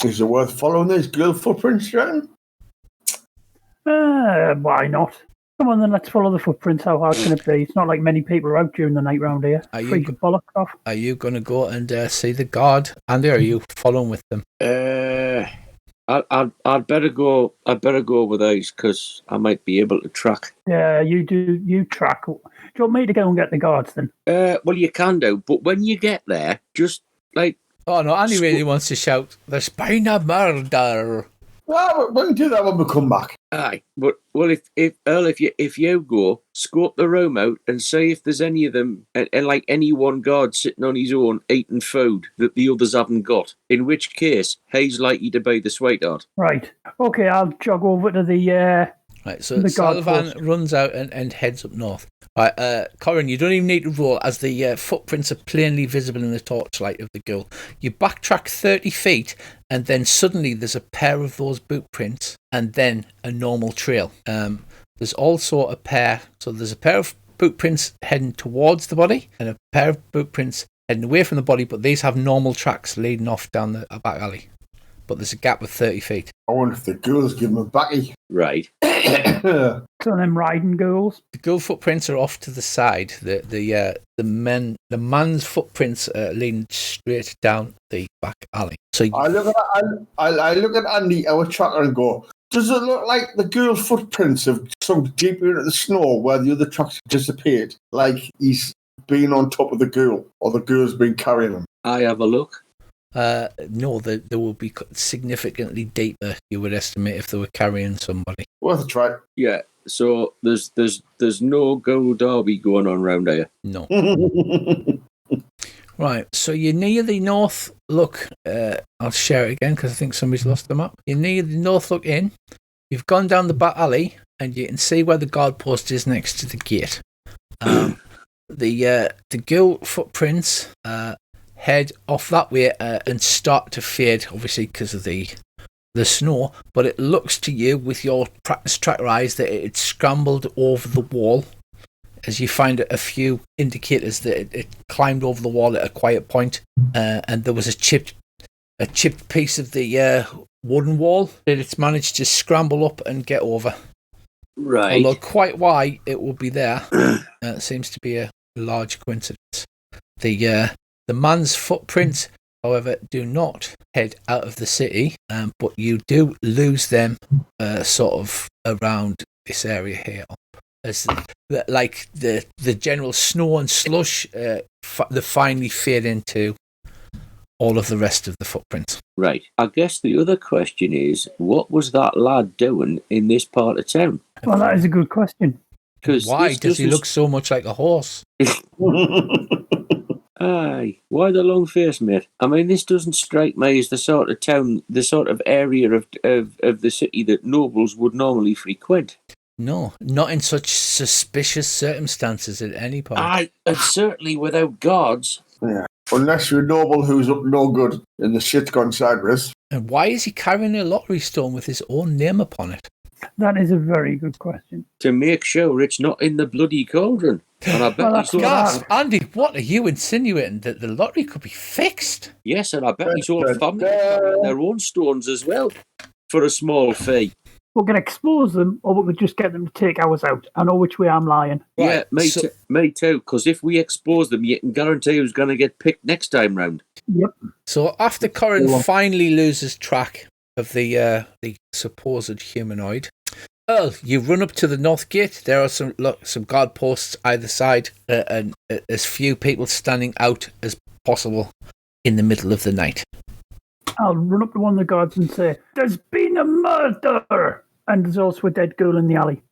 Is it worth following these girl footprints, Jen? Why not? Come on, then let's follow the footprints. How hard can it be? It's not like many people are out during the night round here. Are you Freeze your bollocks off. Are you going to go and see the guard, Andy, or are you following with them? I'd better go. I'd better go with those because I might be able to track. Yeah, you do. You track. Do you want me to go and get the guards then? Well, you can do, but when you get there, just like Oh no, Andy really wants to shout, "There's been a murder!" Well, we can do that when we come back. aye. But well, if Earl, if you go, scope the room out and see if there's any of them, and like any one guard sitting on his own eating food that the others haven't got. In which case, he's likely to be the sweetheart. Right. Okay, I'll jog over to the. Right, so The guard Sullivan post. runs out and heads up north. Right, Corin, you don't even need to roll as the footprints are plainly visible in the torchlight of the girl. You backtrack 30 feet, and then suddenly there's a pair of those boot prints, and then a normal trail. There's also a pair, so there's a pair of boot prints heading towards the body, and a pair of boot prints heading away from the body, but these have normal tracks leading off down the back alley. But there's a gap of 30 feet. I wonder if the girls give him a backy. Right. So them riding girls. The girl footprints are off to the side. The man's footprints are leading straight down the back alley. So I look at Andy, our tracker, and go, does it look like the girl footprints have sunk deeper into the snow where the other tracks have disappeared? Like he's been on top of the girl, or the girl's been carrying him? I have a look. no, they will be significantly deeper, you would estimate, if they were carrying somebody. Worth a try. Yeah. So there's no go derby going on round here. No. Right, so you're near the North Look. I'll share it again because I think somebody's lost the map. You're near the North Look Inn. You've gone down the back alley, and you can see where the guard post is next to the gate. The girl footprints head off that way and start to fade, obviously because of the snow. But it looks to you, with your practice tracker eyes, that it scrambled over the wall. As you find a few indicators that it climbed over the wall at a quiet point, and there was a chipped piece of the wooden wall that it's managed to scramble up and get over. Right. Although quite why it will be there, seems to be a large coincidence. The man's footprints, however, do not head out of the city, but you do lose them sort of around this area here. As the general snow and slush, they finally fade into all of the rest of the footprints. Right. I guess the other question is, what was that lad doing in this part of town? Well, that is a good question. Why does he look so much like a horse? Aye. Why the long face, mate? I mean, this doesn't strike me as the sort of town, the sort of area of the city that nobles would normally frequent. No, not in such suspicious circumstances at any point. Aye, and certainly without guards. Yeah. Unless you're a noble who's up no good and the shit's gone sideways. And why is he carrying a lottery stone with his own name upon it? That is a very good question. To make sure it's not in the bloody cauldron. And I bet Well, he's that's all... Gasp! Andy, what are you insinuating? That the lottery could be fixed? Yes, and I bet he's all family carrying their own stones as well, for a small fee. We can expose them, or we could just get them to take ours out. I know which way I'm lying. Yeah, Right, me too, because if we expose them, you can guarantee who's going to get picked next time round. Yep. So after Corin finally loses track of the supposed humanoid, Earl, you run up to the north gate. There are some guard posts either side, and as few people standing out as possible in the middle of the night. I'll run up to one of the guards and say, "There's been a murder!" And there's also a dead girl in the alley.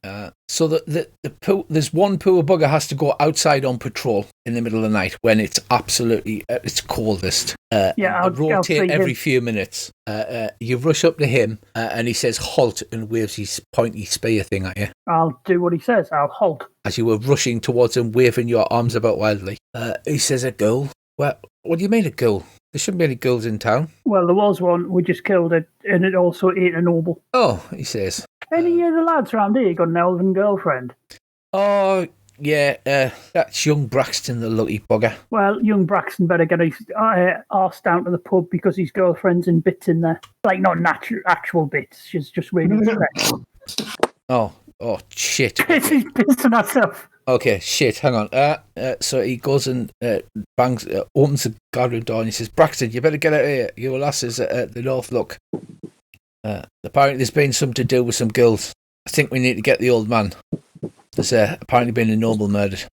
So there's one poor bugger has to go outside on patrol in the middle of the night when it's absolutely at its coldest. I'll rotate see every him. few minutes. You rush up to him and he says halt and waves his pointy spear thing at you. I'll do what he says. I'll halt. As you were rushing towards him, waving your arms about wildly. He says, a ghoul? Well, what do you mean a ghoul? There shouldn't be any ghouls in town. Well, there was one. We just killed it, and it also ate a noble. Oh, he says. Any of the lads around here got an elven girlfriend? Oh, yeah, that's young Braxton, the lucky bugger. Well, young Braxton better get his arse down to the pub because his girlfriend's in bits in there. Like, not actual bits. She's just really stressed. Oh, shit. She's pissing herself. Okay, shit, hang on. So he goes and bangs, opens the guardroom door and he says, Braxton, you better get out of here. Your lasses at the North Look. Apparently there's been something to do with some girls. I think we need to get the old man. There's apparently been a noble murdered.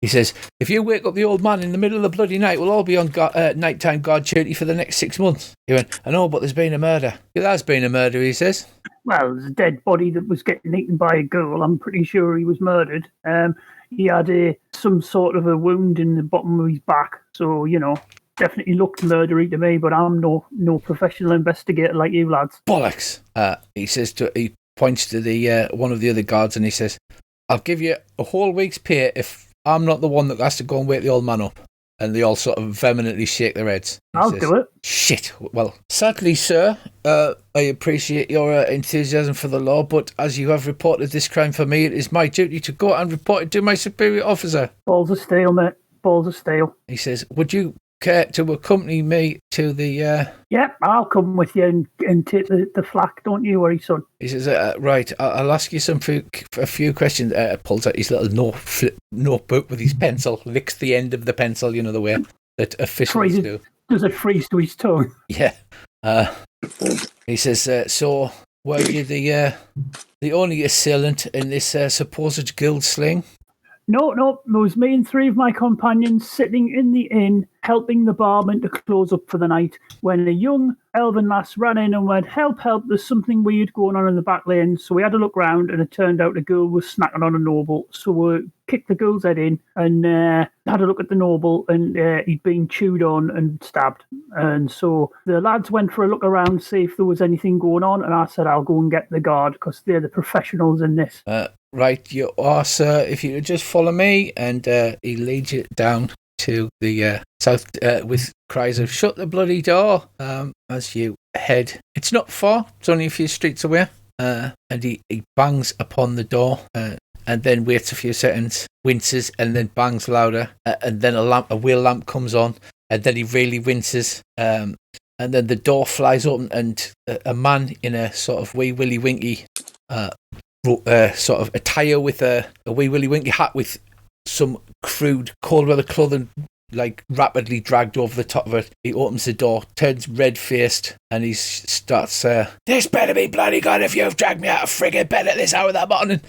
He says, if you wake up the old man in the middle of the bloody night, we'll all be on nighttime guard duty for the next 6 months. He went, I know, but there's been a murder. There has been a murder, he says. Well, there's a dead body that was getting eaten by a ghoul. I'm pretty sure he was murdered. He had some sort of a wound in the bottom of his back. So, definitely looked murdery to me, but I'm no professional investigator like you lads. Bollocks. He points to the one of the other guards and he says, I'll give you a whole week's pay if I'm not the one that has to go and wake the old man up. And they all sort of vehemently shake their heads. I'll do it. Shit. Well, sadly, sir, I appreciate your enthusiasm for the law, but as you have reported this crime for me, it is my duty to go and report it to my superior officer. Balls of steel, mate. Balls of steel. He says, would you care to accompany me to the... Yep, I'll come with you and take the flak, don't you worry, son. He says, right, I'll ask you a few questions. Pulls out his little notebook with his pencil, licks the end of the pencil, the way that officials do. Does it freeze to his tongue? Yeah. He says, so were you the only assailant in this supposed guild sling? No, it was me and 3 of my companions sitting in the inn, helping the barman to close up for the night, when a young elven lass ran in and went, help, there's something weird going on in the back lane. So we had a look round, and it turned out a girl was snacking on a noble. So we kicked the girl's head in and had a look at the noble, and he'd been chewed on and stabbed. And so the lads went for a look around to see if there was anything going on, and I said, I'll go and get the guard, because they're the professionals in this. Right, you are, sir. If you would just follow me, and he leads you down to the south with cries of "Shut the bloody door!" As you head. It's not far. It's only a few streets away. And he bangs upon the door, and then waits a few seconds, winces, and then bangs louder. And then a wheel lamp comes on, and then he really winces. And then the door flies open, and a man in a sort of wee willy winky. Sort of attire with a wee willy winky hat with some crude cold weather clothing like rapidly dragged over the top of it. He opens the door, turns red faced, and he starts this better be bloody good if you've dragged me out of friggin' bed at this hour of the morning.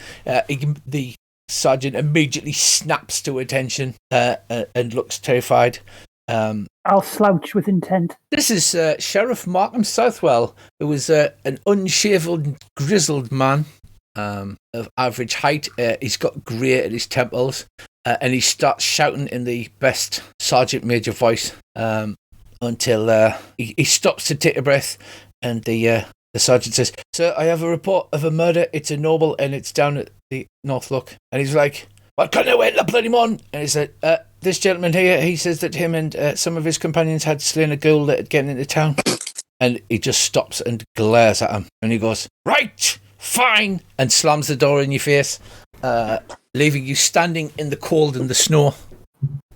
The sergeant immediately snaps to attention and looks terrified. I'll slouch with intent. This is Sheriff Markham Southwell, who was an unshaven, grizzled man. Of average height. He's got grey at his temples, and he starts shouting in the best sergeant major voice until he stops to take a breath, and the sergeant says, "Sir, I have a report of a murder. It's a noble, and it's down at the North Look." And he's like, "What couldn't I wait the bloody morning?" And he said, "This gentleman here, he says that him and some of his companions had slain a ghoul that had gotten into town." And he just stops and glares at him, and he goes, "Right! Fine," and slams the door in your face, leaving you standing in the cold and the snow.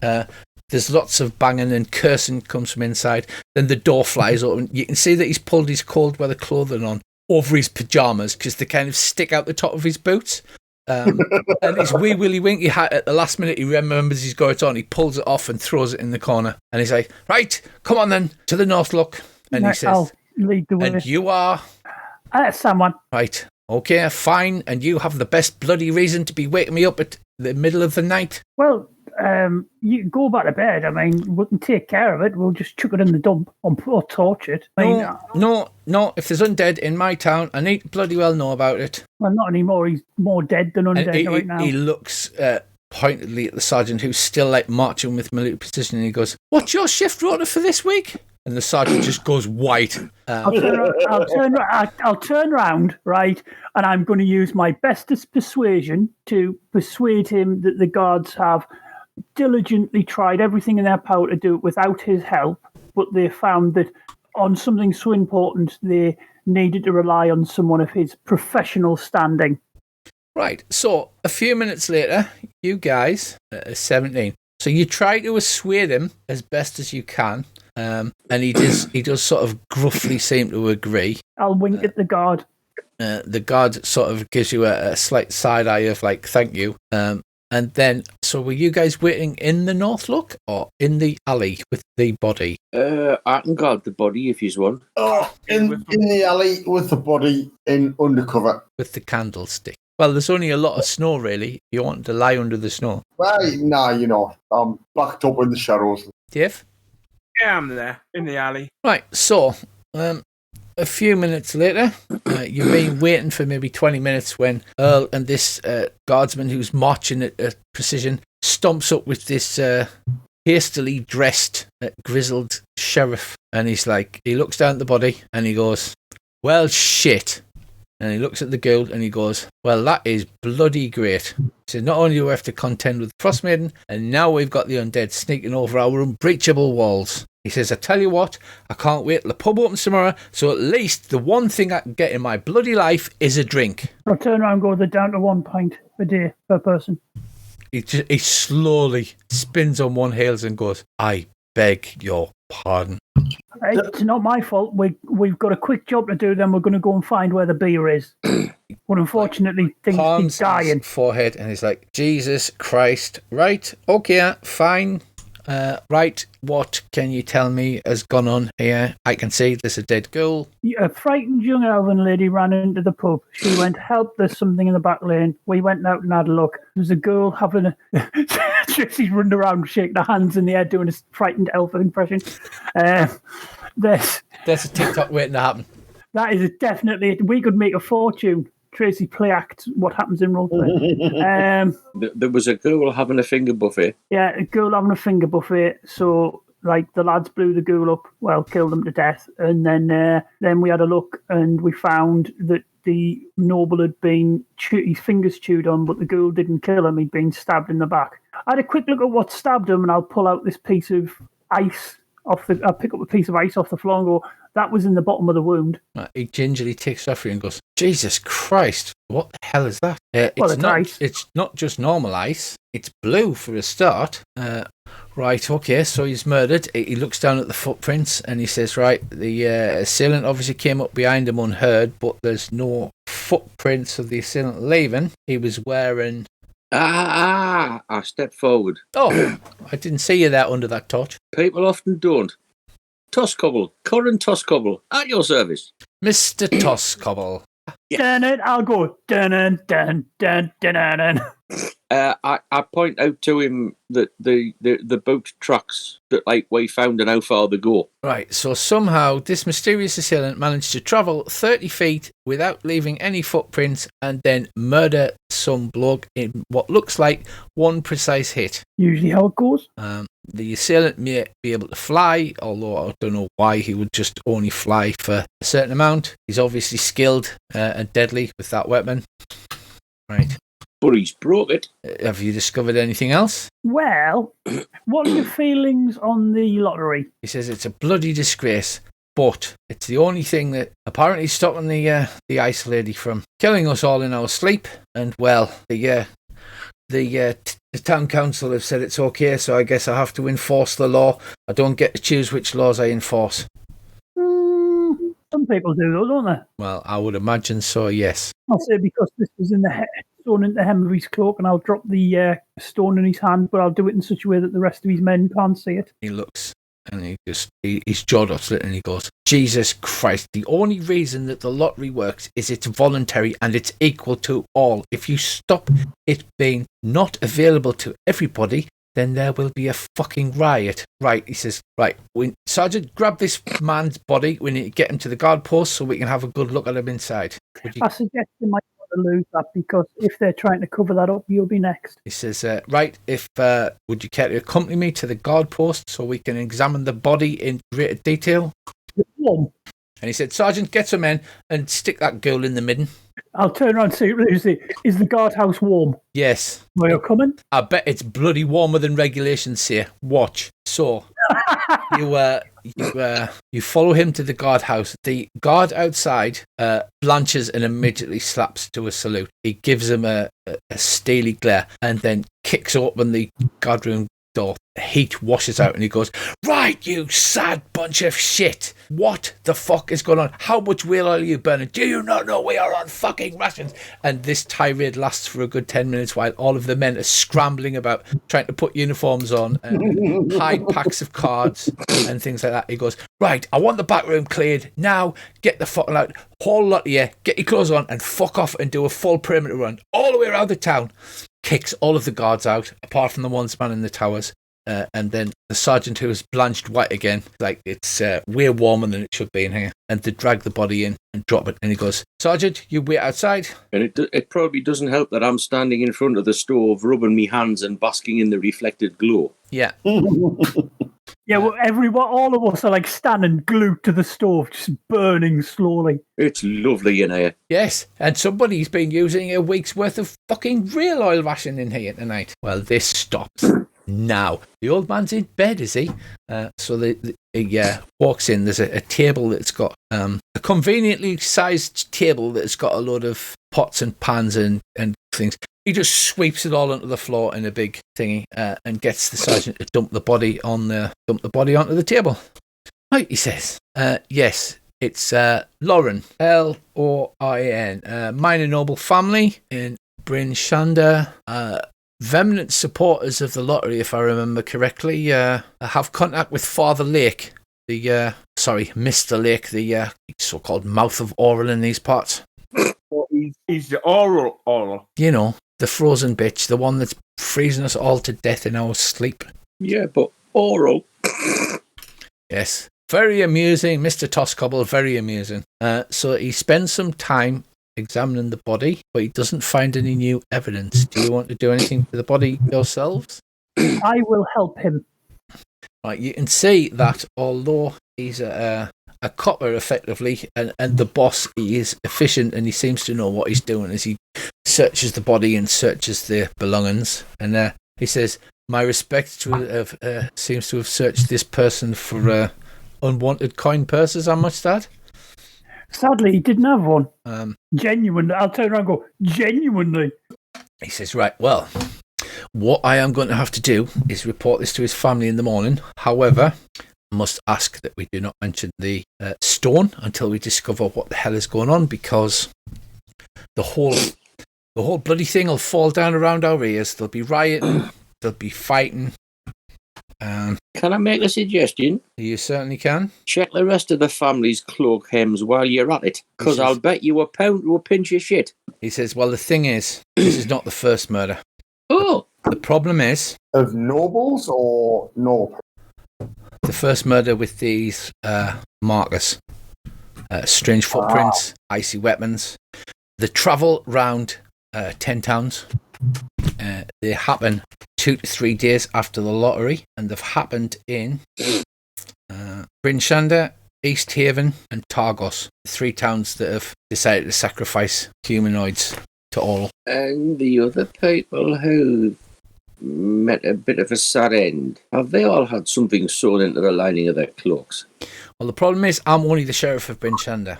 There's lots of banging and cursing comes from inside. Then the door flies open. You can see that he's pulled his cold weather clothing on over his pajamas because they kind of stick out the top of his boots. And his wee willy winky hat, at the last minute he remembers he's got it on, he pulls it off and throws it in the corner. And he's like, "Right, come on then, to the North Look." And he says, I'll lead the way. "And you are?" Someone. "Right. Okay, fine, and you have the best bloody reason to be waking me up at the middle of the night." Well, you can go back to bed. I mean, we can take care of it. We'll just chuck it in the dump or torch it. I mean, No. If there's undead in my town, I need to bloody well know about it. well, not anymore. He's more dead than undead right now. He looks pointedly at the sergeant, who's still like marching with military precision, and he goes, "What's your shift rota for this week?" And the sergeant just goes white. I'll turn around, right, and I'm going to use my bestest persuasion to persuade him that the guards have diligently tried everything in their power to do it without his help, but they found that on something so important, they needed to rely on someone of his professional standing. Right, so a few minutes later, you guys are 17. So you try to assuade him as best as you can, and he does sort of gruffly seem to agree. I'll wink at the guard. The guard sort of gives you a slight side eye of like, thank you. And then, so were you guys waiting in the North Look or in the alley with the body? I can guard the body if he's one. Oh, in the alley with the body in undercover. With the candlestick. Well, there's only a lot of snow, really. You want to lie under the snow. Well, nah, I'm backed up in the shadows. Dave? Yeah, I'm there, in the alley. Right, so, a few minutes later, you've been waiting for maybe 20 minutes when Earl and this guardsman who's marching at precision stomps up with this hastily dressed, grizzled sheriff. And he looks down at the body and he goes, "Well, shit." And he looks at the girl and he goes, "Well, that is bloody great." He says, "Not only do we have to contend with Frost Maiden, and now we've got the undead sneaking over our unbreachable walls." He says, "I tell you what, I can't wait till the pub opens tomorrow, so at least the one thing I can get in my bloody life is a drink." I'll turn around and go, they're down to 1 pint a day per person. He slowly spins on one heel and goes, "I beg your pardon." It's not my fault. We've got a quick job to do, then we're going to go and find where the beer is. But unfortunately, things keep dying. His forehead, and he's like, "Jesus Christ. Right, okay, fine. Right, what can you tell me has gone on here? I can see there's a dead girl." A frightened young elven lady ran into the pub. She went, "Help, there's something in the back lane." We went out and had a look. There's a girl having a... She's running around shaking her hands in the air doing a frightened elf impression. There's a TikTok waiting to happen. That is definitely... We could make a fortune. Tracy play act what happens in roleplay. There was a girl having a finger buffet. Yeah, a girl having a finger buffet. So, like, the lads blew the girl up, well, killed them to death. And then we had a look and we found that the noble had been his fingers chewed on, but the girl didn't kill him. He'd been stabbed in the back. I had a quick look at what stabbed him, and I'll pull out this piece of ice I'll pick up a piece of ice off the floor and go, "That was in the bottom of the wound." He gingerly takes it off you and goes, "Jesus Christ, what the hell is that?" It's ice. It's not just normal ice. It's blue for a start. Right, okay, so he's murdered. He looks down at the footprints and he says, "Right, the assailant obviously came up behind him unheard, but there's no footprints of the assailant leaving. He was wearing..." I step forward. Oh, I didn't see you there under that torch. People often don't. Toscobble, current Toscobble, at your service. Mr. Toscobble. Yeah. Dun, I'll go dun dun dun dun dun dun. I point out to him that the boat tracks that like we found and how far they go. Right, so somehow this mysterious assailant managed to travel 30 feet without leaving any footprints and then murder some bloke in what looks like one precise hit. Usually how it goes. The assailant may be able to fly, although I don't know why he would just only fly for a certain amount. He's obviously skilled and deadly with that weapon. Right. But he's broke it. Have you discovered anything else? Well, what are your feelings on the lottery? He says it's a bloody disgrace, but it's the only thing that apparently stopping the ice lady from killing us all in our sleep. And well, the town council have said it's okay, so I guess I have to enforce the law. I don't get to choose which laws I enforce. Some people do, though, don't they? Well, I would imagine so, yes. I'll say because this was in the stone in the hem of his cloak, and I'll drop the stone in his hand, but I'll do it in such a way that the rest of his men can't see it. He looks and his jaw drops and he goes, "Jesus Christ, the only reason that the lottery works is it's voluntary and it's equal to all. If you stop it being not available to everybody, then there will be a fucking riot. Right, he says, right, Sergeant, grab this man's body. We need to get him to the guard post so we can have a good look at him inside. I suggest you might want to lose that, because if they're trying to cover that up, you'll be next. He says, right, would you care to accompany me to the guard post so we can examine the body in greater detail? Warm. And he said, Sergeant, get some men and stick that girl in the midden. I'll turn around and say, Lucy, is the guardhouse warm? Yes. Where you're coming? I bet it's bloody warmer than regulations here. Watch. So you follow him to the guardhouse. The guard outside blanches and immediately slaps to a salute. He gives him a steely glare and then kicks open the guardroom door. The heat washes out and he goes, right, you sad bunch of shit. What the fuck is going on? How much wheel oil are you burning? Do you not know we are on fucking rations? And this tirade lasts for a good 10 minutes while all of the men are scrambling about trying to put uniforms on and hide packs of cards and things like that. He goes, right, I want the back room cleared. Now get the fucking out. Whole lot of you, get your clothes on and fuck off and do a full perimeter run all the way around the town. Kicks all of the guards out, apart from the ones man in the towers. And then the sergeant, who is blanched white again, like it's way warmer than it should be in here, and they drag the body in and drop it. And he goes, Sergeant, you wait outside. And it probably doesn't help that I'm standing in front of the stove, rubbing me hands and basking in the reflected glow. Yeah. Yeah, well, all of us are like standing glued to the stove, just burning slowly. It's lovely in here. Yes, and somebody's been using a week's worth of fucking real oil ration in here tonight. Well, this stops now. The old man's in bed, is he? So he walks in. There's a table that's got a conveniently sized table that's got a load of pots and pans and things. He just sweeps it all onto the floor in a big thingy and gets the sergeant to dump the body onto the table. Right, he says. Yes, it's Lauren, Lorin, minor noble family in Bryn Shander. Vehement supporters of the lottery, if I remember correctly, have contact with Father Lake, Mr. Lake, the so-called mouth of Oral in these parts. Well, he's the oral. You know, the frozen bitch, the one that's freezing us all to death in our sleep. Yeah, but oral. Yes. Very amusing, Mr. Toscobble, very amusing. So he spends some time examining the body, but he doesn't find any new evidence. Do you want to do anything to the body yourselves? I will help him. Right, you can see that although he's a copper effectively, and the boss, he is efficient and he seems to know what he's doing as he searches the body and searches the belongings. And he says, my respect to have seems to have searched this person for unwanted coin purses, how much that? Sadly, he didn't have one. Genuinely. I'll turn around and go, genuinely. He says, right, well, what I am going to have to do is report this to his family in the morning. However, I must ask that we do not mention the stone until we discover what the hell is going on, because the whole bloody thing will fall down around our ears. There'll be rioting, there'll be fighting. Can I make a suggestion? You certainly can. Check the rest of the family's cloak hems while you're at it, because I'll bet you a pound to a pinch of shit. He says, well, the thing is, this is not the first murder. Oh! The problem is... Of nobles or no? The first murder with these markers. Strange footprints, icy weapons. They travel round 10 towns. They happen 2 to 3 days after the lottery, and they've happened in Bryn Shander, East Haven, and Targos, 3 towns that have decided to sacrifice humanoids to all. And the other people who met a bit of a sad end, have they all had something sewn into the lining of their cloaks? Well, the problem is, I'm only the sheriff of Bryn Shander.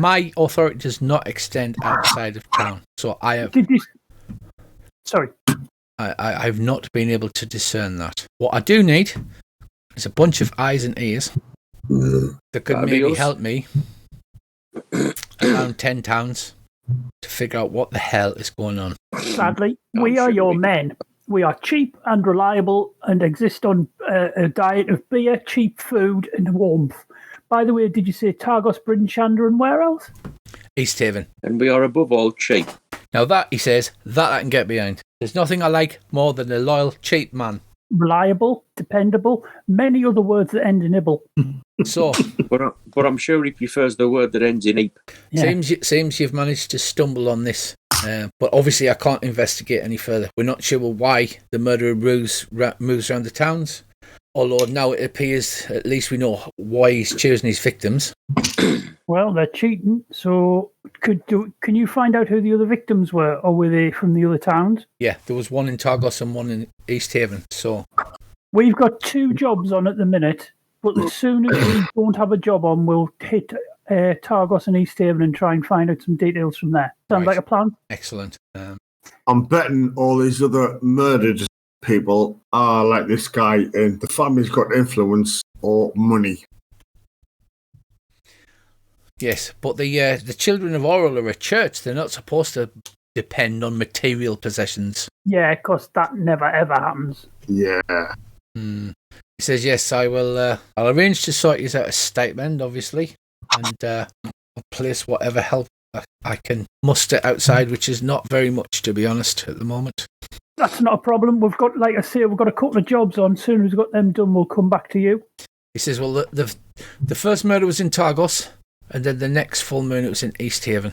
My authority does not extend outside of town, so I have. Sorry. I've not been able to discern that. What I do need is a bunch of eyes and ears that could maybe help me around 10 towns to figure out what the hell is going on. Sadly, we are your men. We are cheap and reliable and exist on a diet of beer, cheap food, and warmth. By the way, did you say Targos, Bryn Shander, and where else? East Haven. And we are above all cheap. Now that, he says, that I can get behind. There's nothing I like more than a loyal, cheap man. Reliable, dependable, many other words that end in "able." So, But I'm sure he prefers the word that ends in "eep." Yeah. seems you've managed to stumble on this. But obviously, I can't investigate any further. We're not sure why the murderer moves around the towns. Although now it appears, at least we know why he's choosing his victims. Well, they're cheating. So, can you find out who the other victims were, or were they from the other towns? Yeah, there was one in Targos and one in East Haven. So We've got 2 jobs on at the minute, but as soon as we don't have a job on, we'll hit Targos and East Haven and try and find out some details from there. Sound Right. like a plan? excellent. I'm betting all these other murdered people are like this guy, and the family's got influence or money. Yes, but the children of Oral are a church. They're not supposed to depend on material possessions. Yeah, because that never ever happens. Yeah. He says, yes, I will. I'll arrange to sort you out a statement, obviously, and I'll place whatever help I can muster outside, which is not very much, to be honest, at the moment. That's not a problem. We've got, like I say, we've got a couple of jobs on. As soon as we've got them done, we'll come back to you. He says, well, the first murder was in Targos, and then the next full moon it was in East Haven,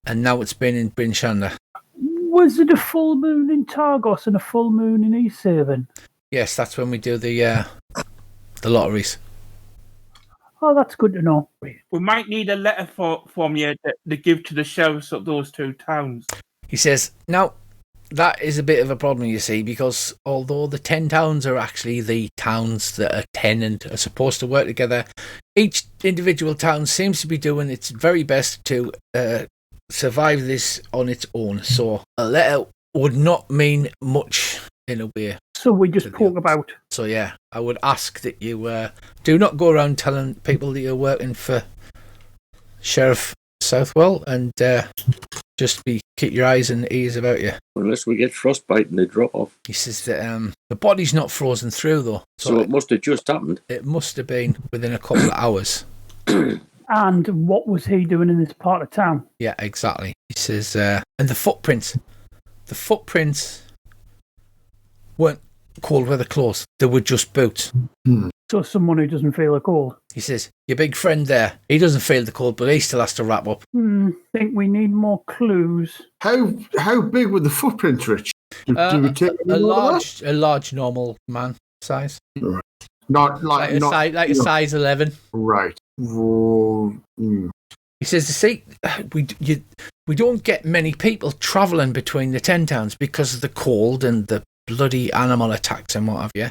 and now it's been in Bryn Shander. Was it a full moon in Targos and a full moon in East Haven? Yes, that's when we do the lotteries. Oh, that's good to know. We might need a letter from you to give to the sheriffs of those 2 towns. He says, now, that is a bit of a problem, you see, because although the 10 towns are actually the towns that are 10 and are supposed to work together, each individual town seems to be doing its very best to survive this on its own. So a letter would not mean much in a way. So we just poke about. So yeah, I would ask that you do not go around telling people that you're working for Sheriff Southwell, and just keep your eyes and ears about you. Unless we get frostbite and they drop off. He says that the body's not frozen through though, So it must have just happened. it must have been within a couple of hours. And what was he doing in this part of town? Yeah, exactly. He says, and the footprints weren't cold weather clothes. They were just boots. So someone who doesn't feel a cold. He says, your big friend there, he doesn't feel the cold, but he still has to wrap up. Think we need more clues. How big were the footprints, Rich? Do we take A any more of that? large normal man size. Not Like a size 11. Right. Mm. He says, see, we don't get many people travelling between the 10 towns because of the cold and the bloody animal attacks and what have you.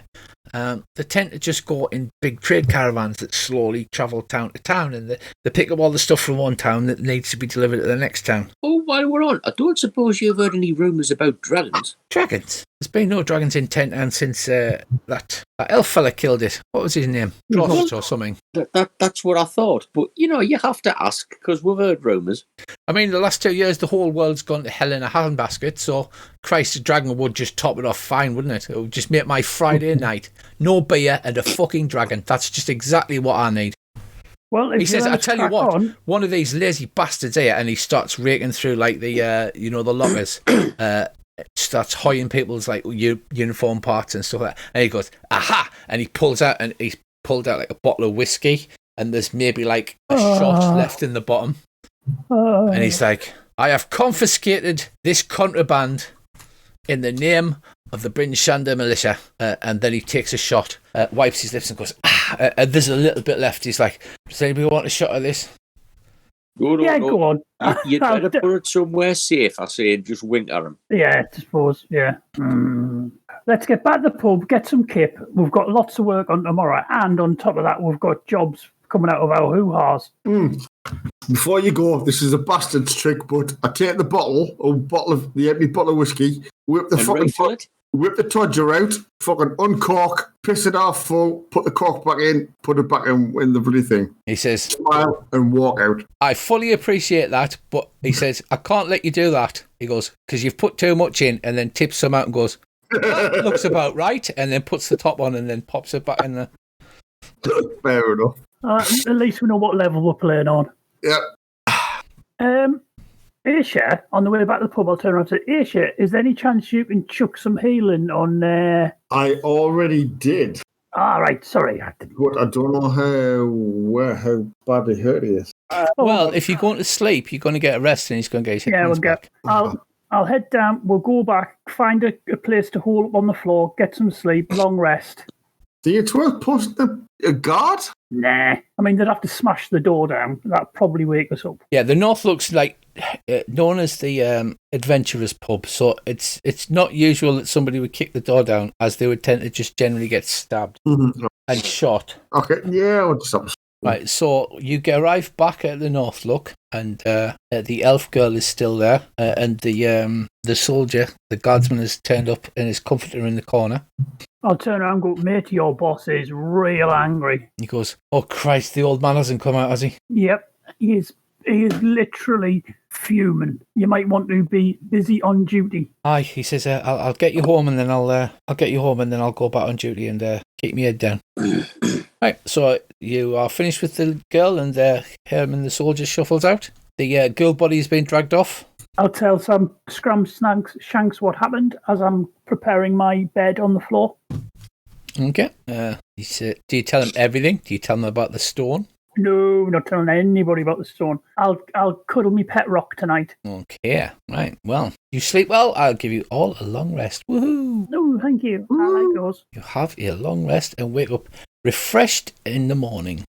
They tend to just go in big trade caravans that slowly travel town to town, and they pick up all the stuff from one town that needs to be delivered to the next town. Oh, while we're on, I don't suppose you've heard any rumours about dragons? Dragons? There's been no dragons in 10 towns since that elf fella killed it. What was his name? Drost or something. That's what I thought. But, you have to ask, because we've heard rumours. I mean, the last 2 years, the whole world's gone to hell in a handbasket, so Christ, a dragon would just top it off fine, wouldn't it? It would just make my Friday night. No beer and a fucking dragon. That's just exactly what I need. Well, He says, I tell you what, one of these lazy bastards here, and he starts raking through, like, the lockers, starts hoying people's, like, uniform parts and stuff like that. And he goes, aha! And he's pulled out, like, a bottle of whiskey, and there's maybe, like, a shot left in the bottom. And he's like, I have confiscated this contraband in the name of the Bryn Shander militia. And then he takes a shot, wipes his lips and goes, and there's a little bit left. He's like, does anybody want a shot of this? Go on. You'd better put it somewhere safe, I say, and just wink at him. Yeah, I suppose, yeah. Let's get back to the pub, get some kip. We've got lots of work on tomorrow, and on top of that, we've got jobs coming out of our hoo-has. Before you go, this is a bastard's trick, but I take the empty bottle of whiskey, whip the todger out, fucking uncork, piss it off full, put the cork back in, put it back in the bloody thing. He says, smile and walk out. I fully appreciate that, but he says, I can't let you do that. He goes, because you've put too much in, and then tips some out and goes, that looks about right, and then puts the top on and then pops it back in there. Fair enough. At least we know what level we're playing on. Yeah. Aisha, on the way back to the pub, I'll turn around and say, Aisha, is there any chance you can chuck some healing on... I already did, right, sorry. but I don't know how badly hurt he is. Well, if you're going to sleep, you're going to get a rest and he's going to get his hit Yeah, points we'll back. I'll head down, we'll go back, find a place to hole up on the floor, get some sleep, long rest. Do you worth posting a guard? Nah. I mean, they'd have to smash the door down. That'd probably wake us up. Yeah, the North looks like known as the adventurers pub, so it's not usual that somebody would kick the door down, as they would tend to just generally get stabbed and shot. Okay, yeah, I'll just stop. Right, so you arrive back at the North Look, and the elf girl is still there, and the soldier, the guardsman, has turned up and is comforting her in the corner. I'll turn around and go, mate, your boss is real angry. He goes, "Oh Christ, the old man hasn't come out, has he?" Yep, he is literally fuming. You might want to be busy on duty. Aye, he says, "I'll get you home, and then I'll get you home, and then I'll go back on duty and keep my head down." Right, so you are finished with the girl, and him and the soldier shuffles out. The girl body has been dragged off. I'll tell some Scrum Shanks what happened as I'm preparing my bed on the floor. Okay. He said, "Do you tell him everything? Do you tell him about the stone?" No, not telling anybody about the stone. I'll cuddle me pet rock tonight. Okay, right. Well, you sleep well. I'll give you all a long rest. Woohoo! No, thank you. I like those. You have a long rest and wake up refreshed in the morning.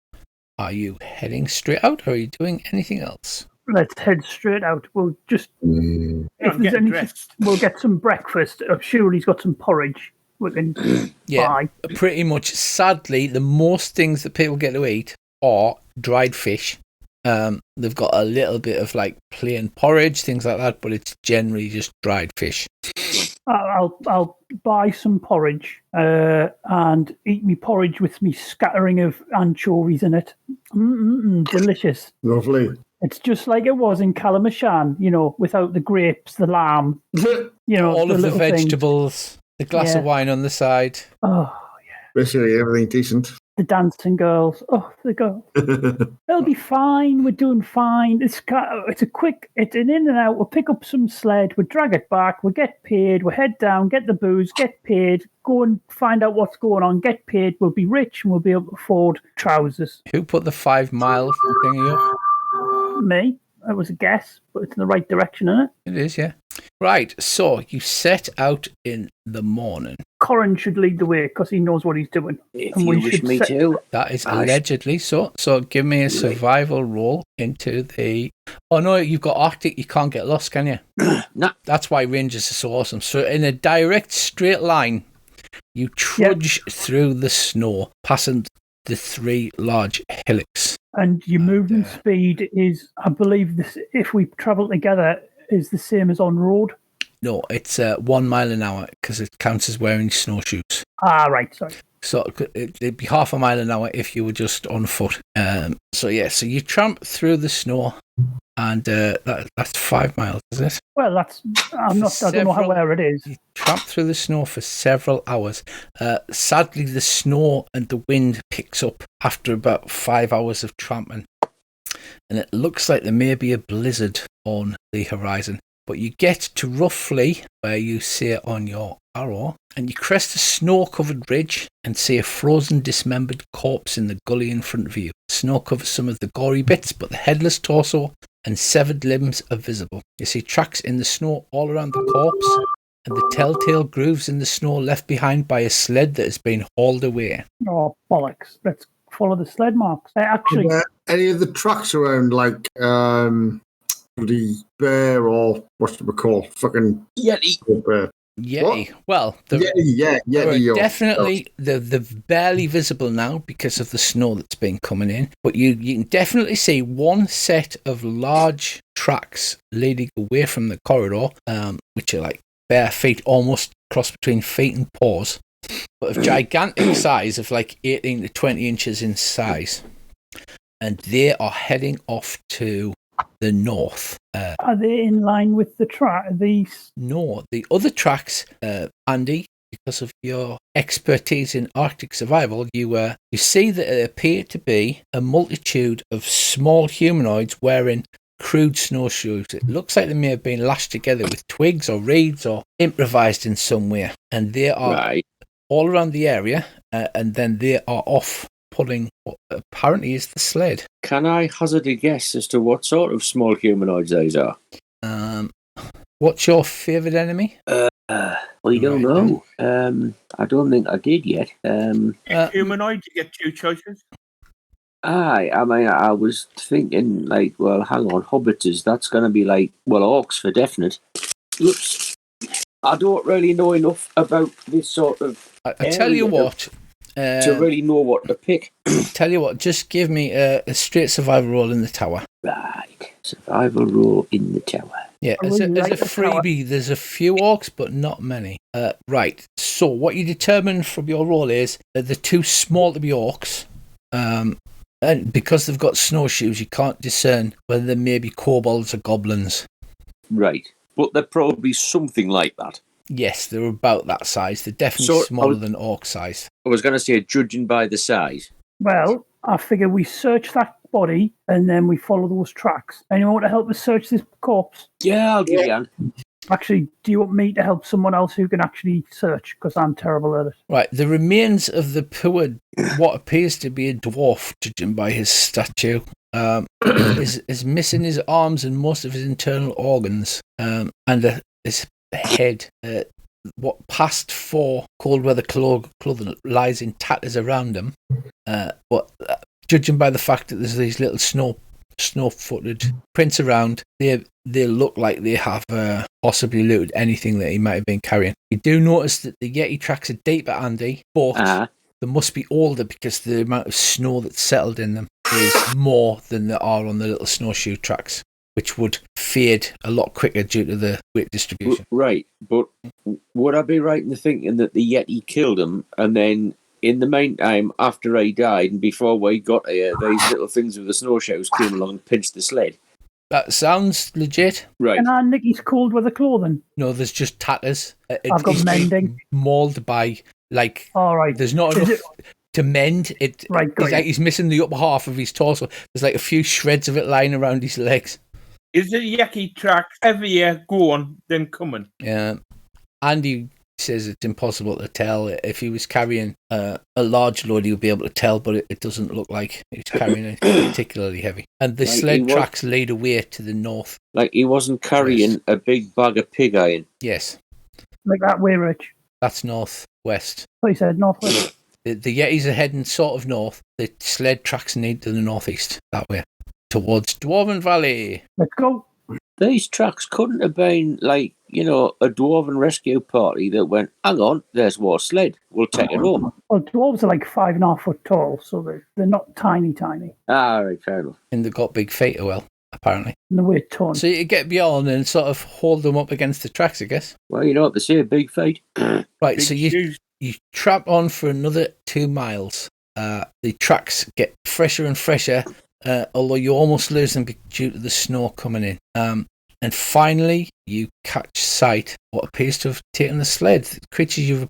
Are you heading straight out, or are you doing anything else? Let's head straight out. We'll just if I'm there's getting any, dressed. we'll get some breakfast. I'm sure he's got some porridge. We can buy. Pretty much. Sadly, the most things that people get to eat are dried fish. They've got a little bit of like plain porridge, things like that, but it's generally just dried fish. I'll buy some porridge and eat me porridge with me scattering of anchovies in it. Delicious. Lovely. It's just like it was in Kalamashan, without the grapes, the lamb, all of the little vegetables, the glass of wine on the side. Oh, Basically everything decent. the dancing girls. Oh, the girls. It'll be fine. We're doing fine. It's an in and out. We'll pick up some sled. We'll drag it back. We'll get paid. We'll head down, get the booze, get paid, go and find out what's going on, get paid. We'll be rich and we'll be able to afford trousers. Who put the 5 mile thingy up? Me. It was a guess, but it's in the right direction, isn't it? It is, yeah. Right, so you set out in the morning. Corin should lead the way because he knows what he's doing. If And you we wish should me set- to. That is allegedly so. So give me a survival roll into the... Oh no, you've got Arctic, you can't get lost, can you? No. That's why Rangers are so awesome. So in a direct straight line, you trudge through the snow, passing the 3 large hillocks. And your movement speed is, I believe, this. If we travel together, is the same as on road. No, it's 1 mile an hour because it counts as wearing snowshoes. Ah, right. Sorry. So it'd be half a mile an hour if you were just on foot. So you tramp through the snow, and that's 5 miles, is it? Well, I don't know where it is. You tramp through the snow for several hours. Sadly, the snow and the wind picks up after about 5 hours of tramping, and it looks like there may be a blizzard on the horizon. But you get to roughly where you see it on your arrow, and you crest a snow-covered ridge and see a frozen, dismembered corpse in the gully in front of you. Snow covers some of the gory bits, but the headless torso and severed limbs are visible. You see tracks in the snow all around the corpse, and the telltale grooves in the snow left behind by a sled that has been hauled away. Oh, bollocks. Let's follow the sled marks. Actually, Any of the tracks around, like the bear or what's it called? Fucking Yeti. bear. Yeti. Well, Yeti. Definitely, they're barely visible now because of the snow that's been coming in. But you can definitely see one set of large tracks leading away from the corridor, which are like bare feet, almost cross between feet and paws, but of gigantic size, of like 18 to 20 inches in size. And they are heading off to the north. Are they in line with the track? No, the other tracks, Andy, because of your expertise in Arctic survival, you see that it appear to be a multitude of small humanoids wearing crude snowshoes. It looks like they may have been lashed together with twigs or reeds or improvised in some way. And they are Right. all around the area, and then they are off pulling what apparently is the sled. Can I hazard a guess as to what sort of small humanoids those are? What's your favourite enemy? We don't Right, know. I don't think I did yet. Humanoid, you get 2 choices. I mean, I was thinking, like, well, hang on, hobbiters, that's going to be like, well, orcs for definite. Oops. I don't really know enough about this sort of I tell you area what. to really know what to pick. Tell you what, just give me a straight survival roll in the tower. Right. Survival roll in the tower. Yeah, I as really a like the tower. freebie, there's a few orcs, but not many. Right, so what you determine from your roll is that they're too small to be orcs. And because they've got snowshoes, you can't discern whether they may be kobolds or goblins. Right. But they're probably something like that. Yes, they're about that size. They're definitely So, smaller than orc size. I was going to say, judging by the size. Well, I figure we search that body and then we follow those tracks. Anyone want to help us search this corpse? Yeah, I'll give you an. Actually, do you want me to help someone else who can actually search? Because I'm terrible at it. Right, the remains of the poor, what appears to be a dwarf, judging by his statue, is missing his arms and most of his internal organs, and his head. What passed for cold weather clothing lies in tatters around him. But judging by the fact that there's these little snow-footed prints around, they look like they have possibly looted anything that he might have been carrying. You do notice that the Yeti tracks are deeper, Andy, but they must be older because the amount of snow that's settled in them is more than there are on the little snowshoe tracks, which would fade a lot quicker due to the weight distribution. Right, but would I be right in thinking that the Yeti killed him, and then in the meantime, after he died and before we got here, these little things with the snowshoes came along and pinched the sled? That sounds legit. Right. And I Nicky's cold weather clothing. No, there's just tatters. I've got It's mending. mauled by, like, All right. there's not Is enough to mend. Right, got It's like you. he's missing the upper half of his torso. There's like a few shreds of it lying around his legs. Is the Yeti track heavier going than coming? Yeah. Andy says it's impossible to tell. If he was carrying a large load, he would be able to tell, but it doesn't look like he's carrying anything particularly heavy. And the Like sled tracks lead away to the north. Like he wasn't carrying a big bag of pig iron. Yes, Like that way, Rich. that's northwest. So he said northwest. The Yetis are heading sort of north. The sled tracks lead to the northeast, that way, towards Dwarven Valley. Let's go. These tracks couldn't have been like, you know, a dwarven rescue party that went, hang on, there's our sled, we'll take it home. Well, dwarves are like 5.5 foot tall, so they're not tiny. Right, fair enough. And they've got big feet as well, apparently. And they weigh tons. So you get beyond and sort of hold them up against the tracks, I guess. Well, you know what they say, big feet. Right, Big so shoes. you trap on for another 2 miles. The tracks get fresher and fresher, although you almost lose them due to the snow coming in. And finally, you catch sight of what appears to have taken the sled. The creatures you've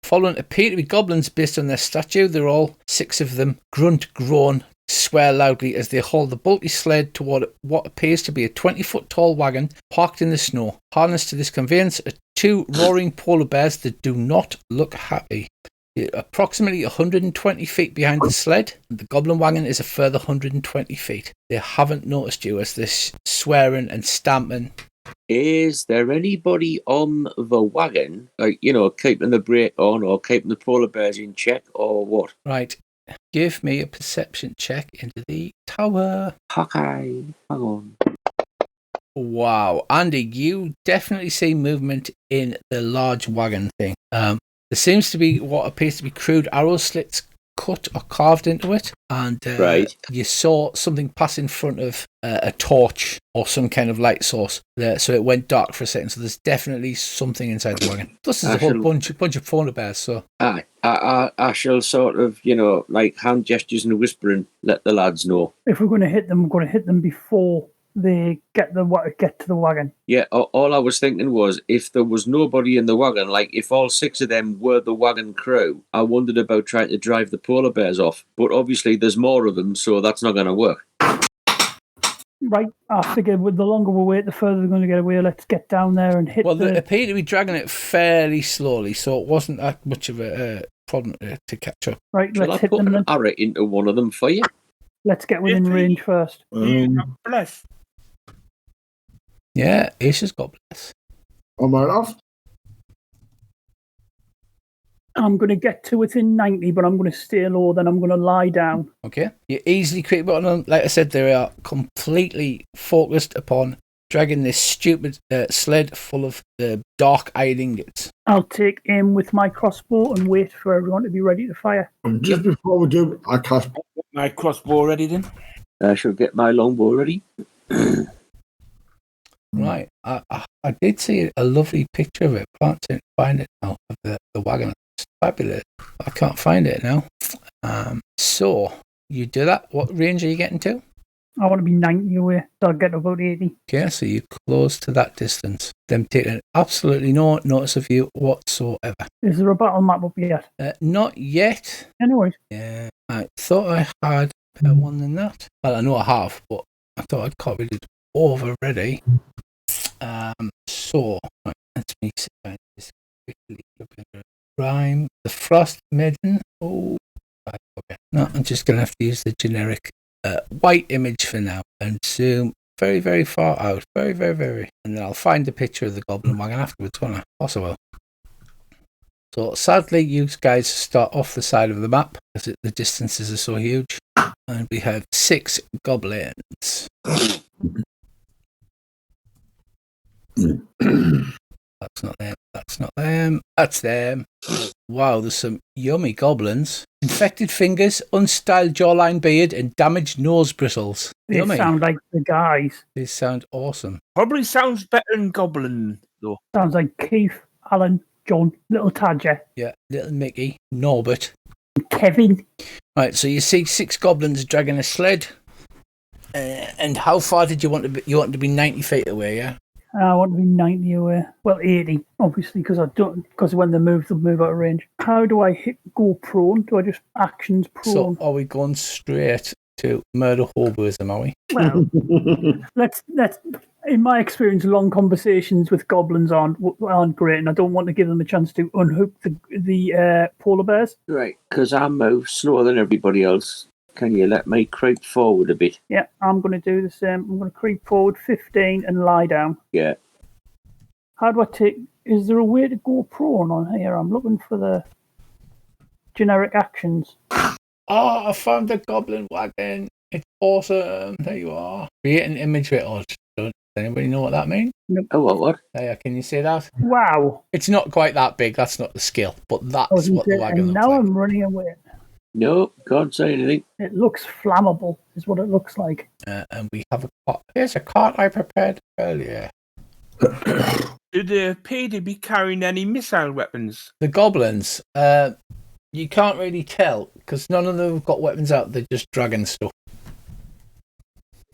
following appear to be goblins based on their stature. They're all 6 of them, grunt, groan, swear loudly as they haul the bulky sled toward what appears to be a 20-foot tall wagon parked in the snow. Harnessed to this conveyance are 2 roaring polar bears that do not look happy. Approximately 120 feet behind the sled, the goblin wagon is a further 120 feet. They haven't noticed you as they're swearing and stamping. Is there anybody on the wagon, like, you know, keeping the brake on or keeping the polar bears in check or what? Right, give me a perception check into the tower. Okay, hang on. Wow, Andy, you definitely see movement in the large wagon thing. There seems to be what appears to be crude arrow slits cut or carved into it, and Right. you saw something pass in front of a torch or some kind of light source there, so it went dark for a second. So there's definitely something inside the wagon. Plus, there's a whole bunch of polar bears. So I shall sort of, you know, like hand gestures and whispering, let the lads know. If we're going to hit them, we're going to hit them before they get to the wagon. Yeah, all I was thinking was if there was nobody in the wagon, like if all 6 of them were the wagon crew, I wondered about trying to drive the polar bears off. But obviously there's more of them, so that's not going to work. Right, I figure with the longer we wait, the further they're going to get away. Let's get down there and hit Well, they the... appear to be dragging it fairly slowly, so it wasn't that much of a problem to catch up. Right, Shall I let's hit put them an then. arrow into one of them for you? Let's get within range first. Bless. Yeah, Aisha's got bless. Am I off? I'm going to get to within 90, but I'm going to stay low, then I'm going to lie down. Okay. You easily create button on. Like I said, they are completely focused upon dragging this stupid sled full of dark-eyed ingots. I'll take aim with my crossbow and wait for everyone to be ready to fire. And just before we do, I cast. My crossbow ready then? I shall get my longbow ready. Right. I did see a lovely picture of it. Can't find it now, of the wagon. It's fabulous. I can't find it now. So, you do that. What range are you getting to? I want to be 90 away, so I'll get to about 80. Okay, so you're close to that distance. Them taking absolutely no notice of you whatsoever. Is there a battle map up yet? Not yet. Anyways. Yeah, I thought I had a better one than that. Well, I know I have, but I thought I'd copied it over already. So, right, let me see if I just quickly look at the Rime, the Frost Maiden. Oh, okay. No, I'm just going to have to use the generic white image for now and zoom very, very far out. Very, very, very. And then I'll find the picture of the goblin wagon afterwards, won't I? Possible. So sadly, you guys start off the side of the map because the distances are so huge. And we have 6 goblins. That's not them. That's not them. That's them. Wow, there's some yummy goblins. Infected fingers, unstyled jawline beard, and damaged nose bristles. They Yummy. sound like the guys. These sound awesome. Probably sounds better than Goblin, though. Sounds like Keith, Alan, John, Little Tadger, Yeah, little Mickey, Norbert. Kevin. Right, so you see 6 goblins dragging a sled. And how far did you want to be? You want to be 90 feet away, yeah? I want to be 90 away. Well, 80, obviously, because when they move, they'll move out of range. How do I go prone? Do I just actions prone? So are we going straight to murder hoboism, are we? Well, let's. In my experience, long conversations with goblins aren't great, and I don't want to give them a chance to unhook the polar bears. Right, because I move slower than everybody else. Can you let me creep forward a bit? Yeah, I'm going to do the same. I'm going to creep forward 15 and lie down. Yeah. How do I take... Is there a way to go prone on here? I'm looking for the generic actions. Oh, I found the goblin wagon. It's awesome. There you are. Create an image with us. Does anybody know what that means? Nope. Oh, what? Yeah, can you say that? Wow. It's not quite that big. That's not the skill. But that's what the wagon and looks now like. I'm running away. No, can't say anything. It looks flammable, is what it looks like. And we have a cart. Here's a cart I prepared earlier. Do they appear to be carrying any missile weapons? The goblins, you can't really tell because none of them have got weapons out. They're just dragging stuff.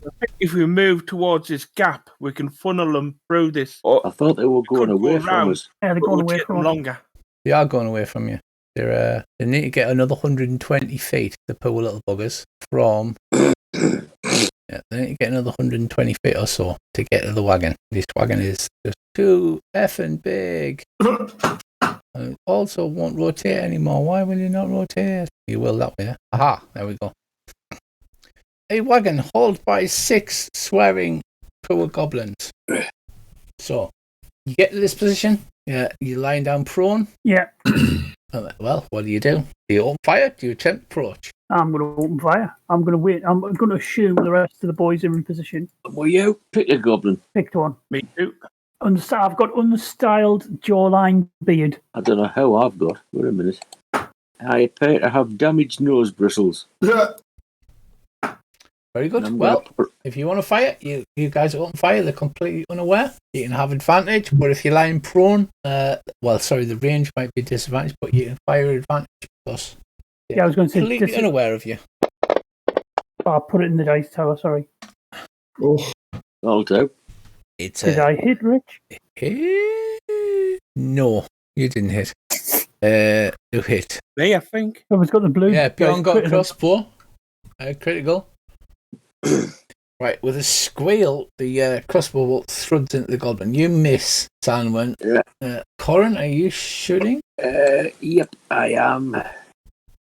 I think if we move towards this gap, we can funnel them through this. Or I thought they were going could away go from round, us. Yeah, they're but going it'll away take from them us. longer. They are going away from you. They need to get another 120 feet, the poor little buggers, from... Yeah, they need to get another 120 feet or so to get to the wagon. This wagon is just too effing big. And it also won't rotate anymore. Why will you not rotate? You will that way. Aha, there we go. A wagon hauled by 6 swearing poor goblins. So, you get to this position. Yeah, you're lying down prone. Yeah, Well, what do? Do you open fire? Do you attempt approach? I'm going to open fire. I'm going to wait. I'm going to assume the rest of the boys are in position. Will you? Pick a goblin. Picked one. Me too. I've got unstyled jawline beard. I don't know how I've got. Wait a minute. I appear to have damaged nose bristles. Very good. I'm Well, gonna- if you want to fire, you guys open fire. They're completely unaware. You can have advantage, but if you're lying prone, the range might be disadvantage, but you can fire advantage because Yeah, I was going to say. completely unaware of you. I'll put it in the dice tower. Sorry. Oh, I'll do. It's Did I hit Rich? No, you didn't hit. You hit. Me, I think. Whoever's got the blue. Yeah, Bjorn got a critical. crossbow. Critical. Right, with a squeal, the crossbow bolt thruds into the goblin. You miss, Sanwin. Yeah. Corin, are you shooting? Yep, I am.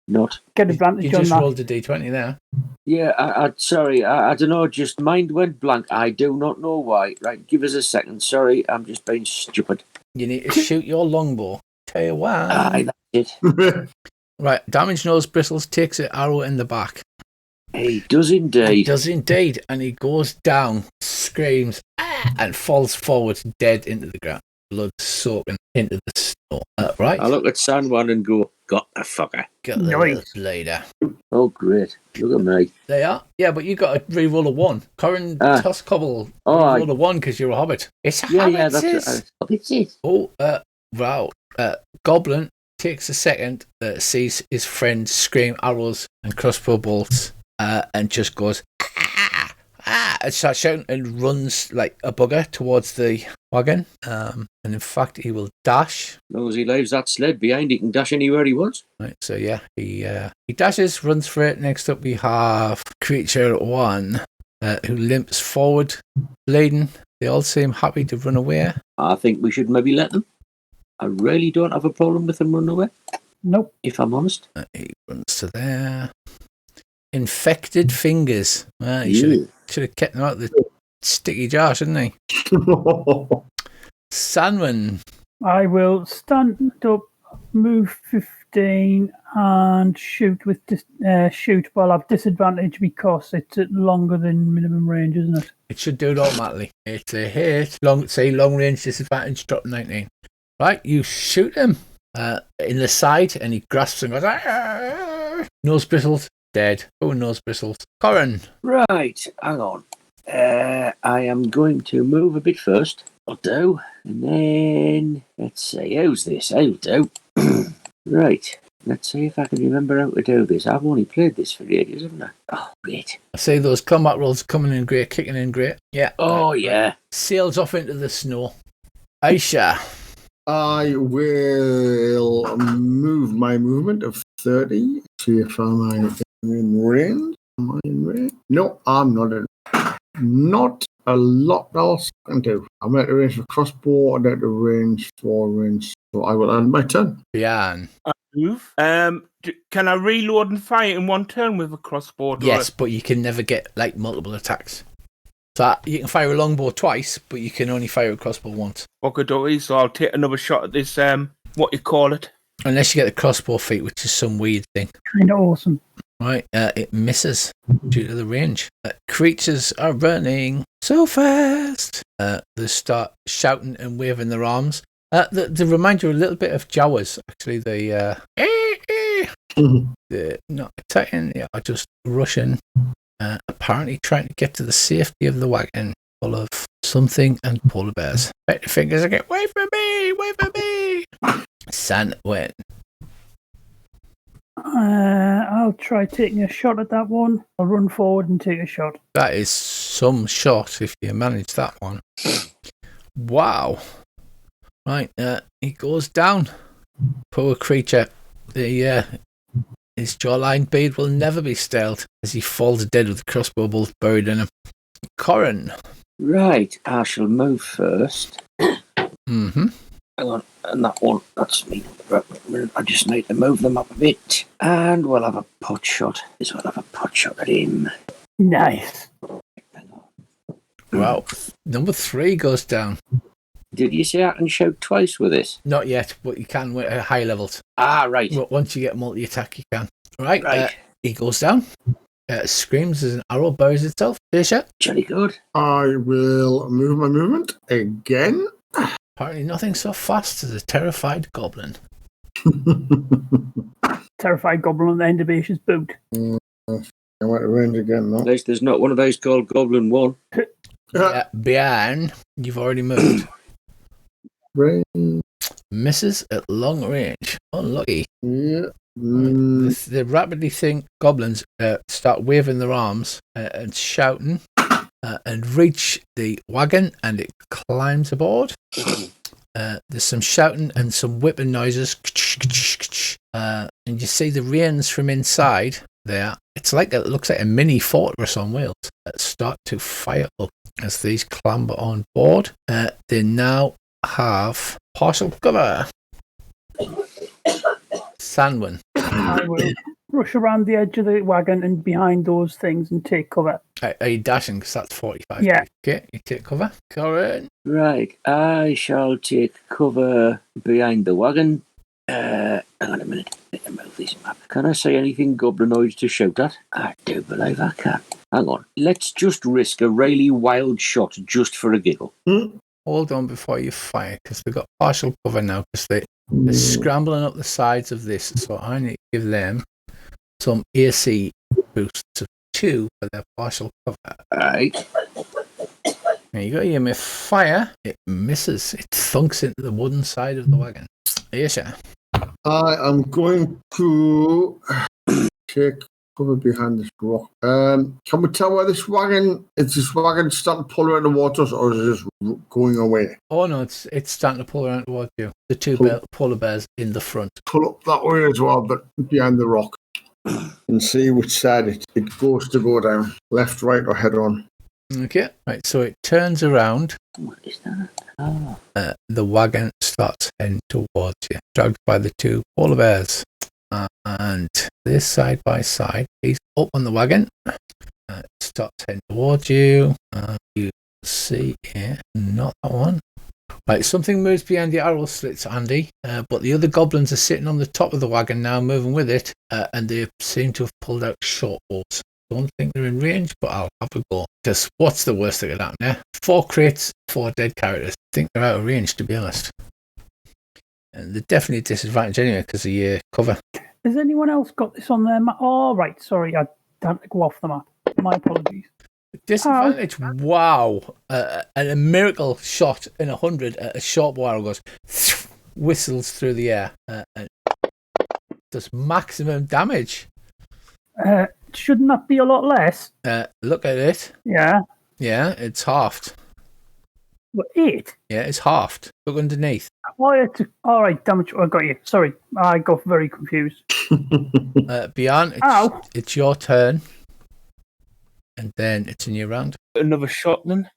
Not. Get You advantage on just that. rolled a d20 there. Yeah, sorry, I don't know, just mind went blank. I do not know why. Right, give us a second. Sorry, I'm just being stupid. You need to shoot your longbow. Tell you what. Aye, that's it. Right, damage nose bristles takes an arrow in the back. He does indeed. He does indeed, and he goes down, screams, and falls forward dead into the ground. Blood soaking into the snow. Right. I look at Sanwan and go, got the fucker. Got the little later. Oh, great. Look at me. They are. Yeah, but you got to re-roll a 1. Corin Toscobble, re-roll a 1 because you're a hobbit. It's a hobbit. Yeah, that's it. Oh, wow. Goblin takes a second, sees his friend scream arrows and crossbow bolts, and just goes, and starts shouting and runs like a bugger towards the wagon. And in fact, he will dash. As long as he leaves that sled behind, he can dash anywhere he wants. Right, so yeah, he dashes, runs for it. Next up, we have Creature 1, who limps forward, bleeding. They all seem happy to run away. I think we should maybe let them. I really don't have a problem with them running away. Nope. If I'm honest. He runs to there. Infected fingers. He should have kept them out of the sticky jar, shouldn't he? Sanwin. I will stand up, move 15, and shoot with shoot. But I'll have disadvantage because it's at longer than minimum range, isn't it? It should do it automatically. It's a hit. Long range disadvantage, drop 19. Right, you shoot him in the side, and he grasps and goes, "Arr!" Nose bristles, dead. Oh, nose bristles. Corin. Right, hang on. I am going to move a bit first. I'll do. And then, let's see, how's this? I'll do. Right, let's see if I can remember how to do this. I've only played this for ages, haven't I? Oh, great. I say those combat rolls coming in great, kicking in great. Yeah. Oh, yeah. Sails off into the snow. Aisha. I will move my movement of 30. See if I'm in range. Am I in range? No, I'm not in. Not a lot else I can do. I'm at the range for crossbow, I'm at the range for range. So I will end my turn. Bian. Move. Can I reload and fire in one turn with a crossbow? Yes, but you can never get like multiple attacks. So you can fire a longbow twice, but you can only fire a crossbow once. Okay, so I'll take another shot at this, what you call it? Unless you get the crossbow feat, which is some weird thing. Kind of awesome. Right, it misses due to the range. Creatures are running so fast. They start shouting and waving their arms. They remind you a little bit of Jawas, actually. They're not attacking, they are just rushing. Apparently trying to get to the safety of the wagon full of something and polar bears. Bet your fingers again. Wait for me! Wait for me! Sanwin. I'll try taking a shot at that one. I'll run forward and take a shot. That is some shot if you manage that one. Wow. Right, he goes down. Poor creature. His jawline bead will never be staled as he falls dead with the crossbow bolt buried in him. Corin. Right, I shall move first. Mm-hmm. Hang on, and that one, that's me. I just need to move them up a bit. And we'll have a pot shot. We'll have a pot shot at him. Nice. Hang on. Wow. Number 3 goes down. Did you say I can shout twice with this? Not yet, but you can at high levels. Ah, right. But once you get multi-attack, you can. Right. He goes down. Screams as an arrow buries itself. Aisha. Jolly good. I will move my movement again. Apparently nothing so fast as a terrified goblin. Terrified goblin on the end of Aisha's boot. I went to range again, At no? least there's not one of those called Goblin 1. Bian, you've already moved. Range. Misses at long range. Unlucky. Yeah. The rapidly think goblins start waving their arms and shouting and reach the wagon, and it climbs aboard. There's some shouting and some whipping noises and you see the reins from inside there. It looks like a mini fortress on wheels that start to fire up as these clamber on board. They now have partial cover. Sandwin. I will rush around the edge of the wagon and behind those things and take cover. Are you dashing? Because that's 45. Yeah. Okay, you take cover. Corin. Right, I shall take cover behind the wagon. Hang on a minute. Let me move this map. Can I say anything goblinoid to shout at? I do believe I can. Hang on. Let's just risk a really wild shot just for a giggle. Hold on before you fire, because they've got partial cover now, because they're scrambling up the sides of this. So I need to give them some AC boosts of 2 for their partial cover. Right. There you go. You may fire. It misses. It thunks into the wooden side of the wagon. Yes, sir. I am going to take cover behind this rock. Can we tell where this wagon is? This wagon starting to pull around the waters, or is it just going away? Oh no, it's starting to pull around towards you. The two polar bears in the front. Pull up that way as well, but behind the rock, and see which side it goes to go down, left, right, or head on. Okay, right. So it turns around. What is that? Oh. The wagon starts heading towards you, dragged by the two polar bears. And this side by side, he's up on the wagon. It starts heading towards you. You see here, not that one. Right, something moves behind the arrow slits, Andy. But the other goblins are sitting on the top of the wagon now, moving with it, and they seem to have pulled out short bows. Don't think they're in range, but I'll have a go. Just what's the worst that could happen there? 4 crates, 4 dead characters. I think they're out of range, to be honest. And they're definitely disadvantaged anyway because of your cover. Has anyone else got this on their map? Oh, right. Sorry, I had to go off the map. My apologies. Disadvantage, wow. And a miracle shot in 100 at a short bow arrow goes, whistles through the air and does maximum damage. Shouldn't that be a lot less? Look at it. Yeah. Yeah, it's halved. What, 8? Yeah, it's halved. Look underneath. All right, damage. I got you. Sorry, I got very confused. Beyond, it's your turn. And then it's a new round. Another shot then.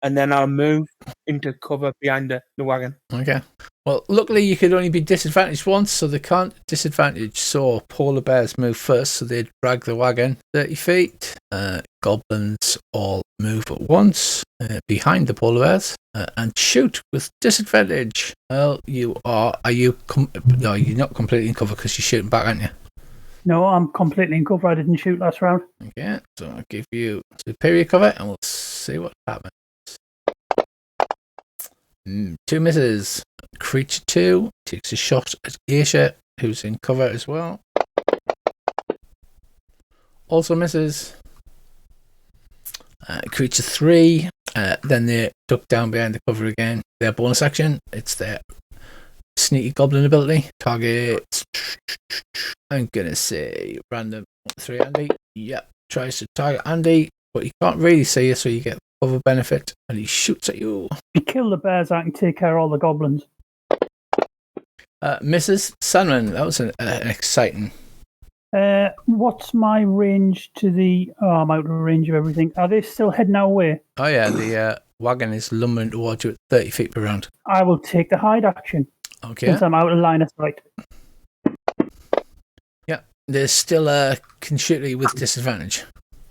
And then I'll move into cover behind the wagon. Okay. Well, luckily you could only be disadvantaged once, so they can't disadvantage. So polar bears move first, so they drag the wagon 30 feet. Goblins all move at once behind the polar bears and shoot with disadvantage. Well, you are. No, you're not completely in cover because you're shooting back, aren't you? No, I'm completely in cover. I didn't shoot last round. Okay, so I'll give you superior cover and we'll see what happens. 2 misses. Creature 2 takes a shot at Aisha, who's in cover as well. Also misses. Creature 3, then they duck down behind the cover again. Their bonus action, it's their sneaky goblin ability. Target, I'm gonna say random 3 Andy. Yep, tries to target Andy, but he can't really see you, so you get cover benefit, and he shoots at you. You kill the bears, I can take care of all the goblins. Mrs. Sandman, that was an exciting. What's my range to the... Oh, I'm out of range of everything. Are they still heading our way? Oh yeah, the wagon is lumbering towards you at 30 feet per round. I will take the hide action. Okay. Since I'm out of line of sight. Yeah, there's still can shoot you with disadvantage.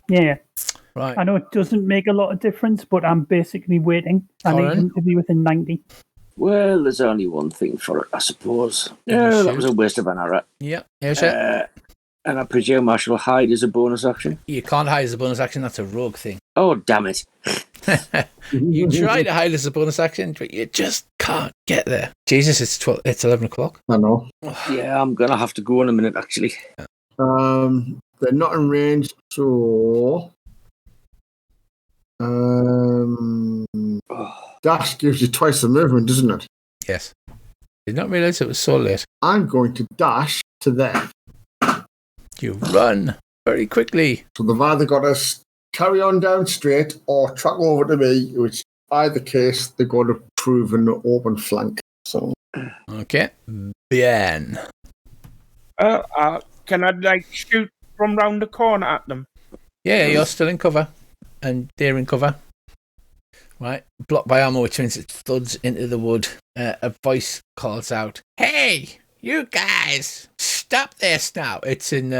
Yeah. Right. I know it doesn't make a lot of difference, but I'm basically waiting. I need them to be within 90. Well, there's only one thing for it, I suppose. Yeah, that was a waste of an arrow. Yeah, yeah, and I presume I shall hide as a bonus action? You can't hide as a bonus action, that's a rogue thing. Oh, damn it. You try to hide as a bonus action, but you just can't get there. Jesus, it's 11 o'clock. I know. Yeah, I'm going to have to go in a minute, actually. They're not in range, so... Dash gives you twice the movement, doesn't it? Yes. Did not realise it was so late. I'm going to dash to there. You run very quickly. So they've either got to carry on down straight or track over to me, which either case they're going to prove an open flank. So Okay. Bien. Can I shoot from round the corner at them? Yeah, you're still in cover. And they're in cover. Right. Blocked by armor, which means it thuds into the wood. A voice calls out, "Hey, you guys! Stop this now!" It's in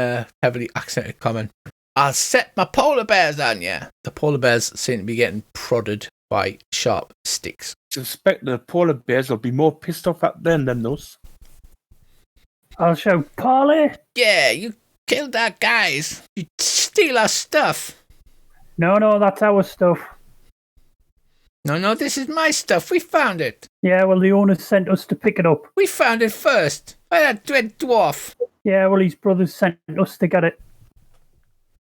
heavily accented common. "I'll set my polar bears on you." The polar bears seem to be getting prodded by sharp sticks. Suspect the polar bears will be more pissed off at them than us. I'll show Polly. Yeah, you killed our guys. You steal our stuff. No, that's our stuff. No, this is my stuff. We found it. Yeah, well, the owner sent us to pick it up. We found it first. By that dread dwarf. Yeah, well, his brothers sent us to get it.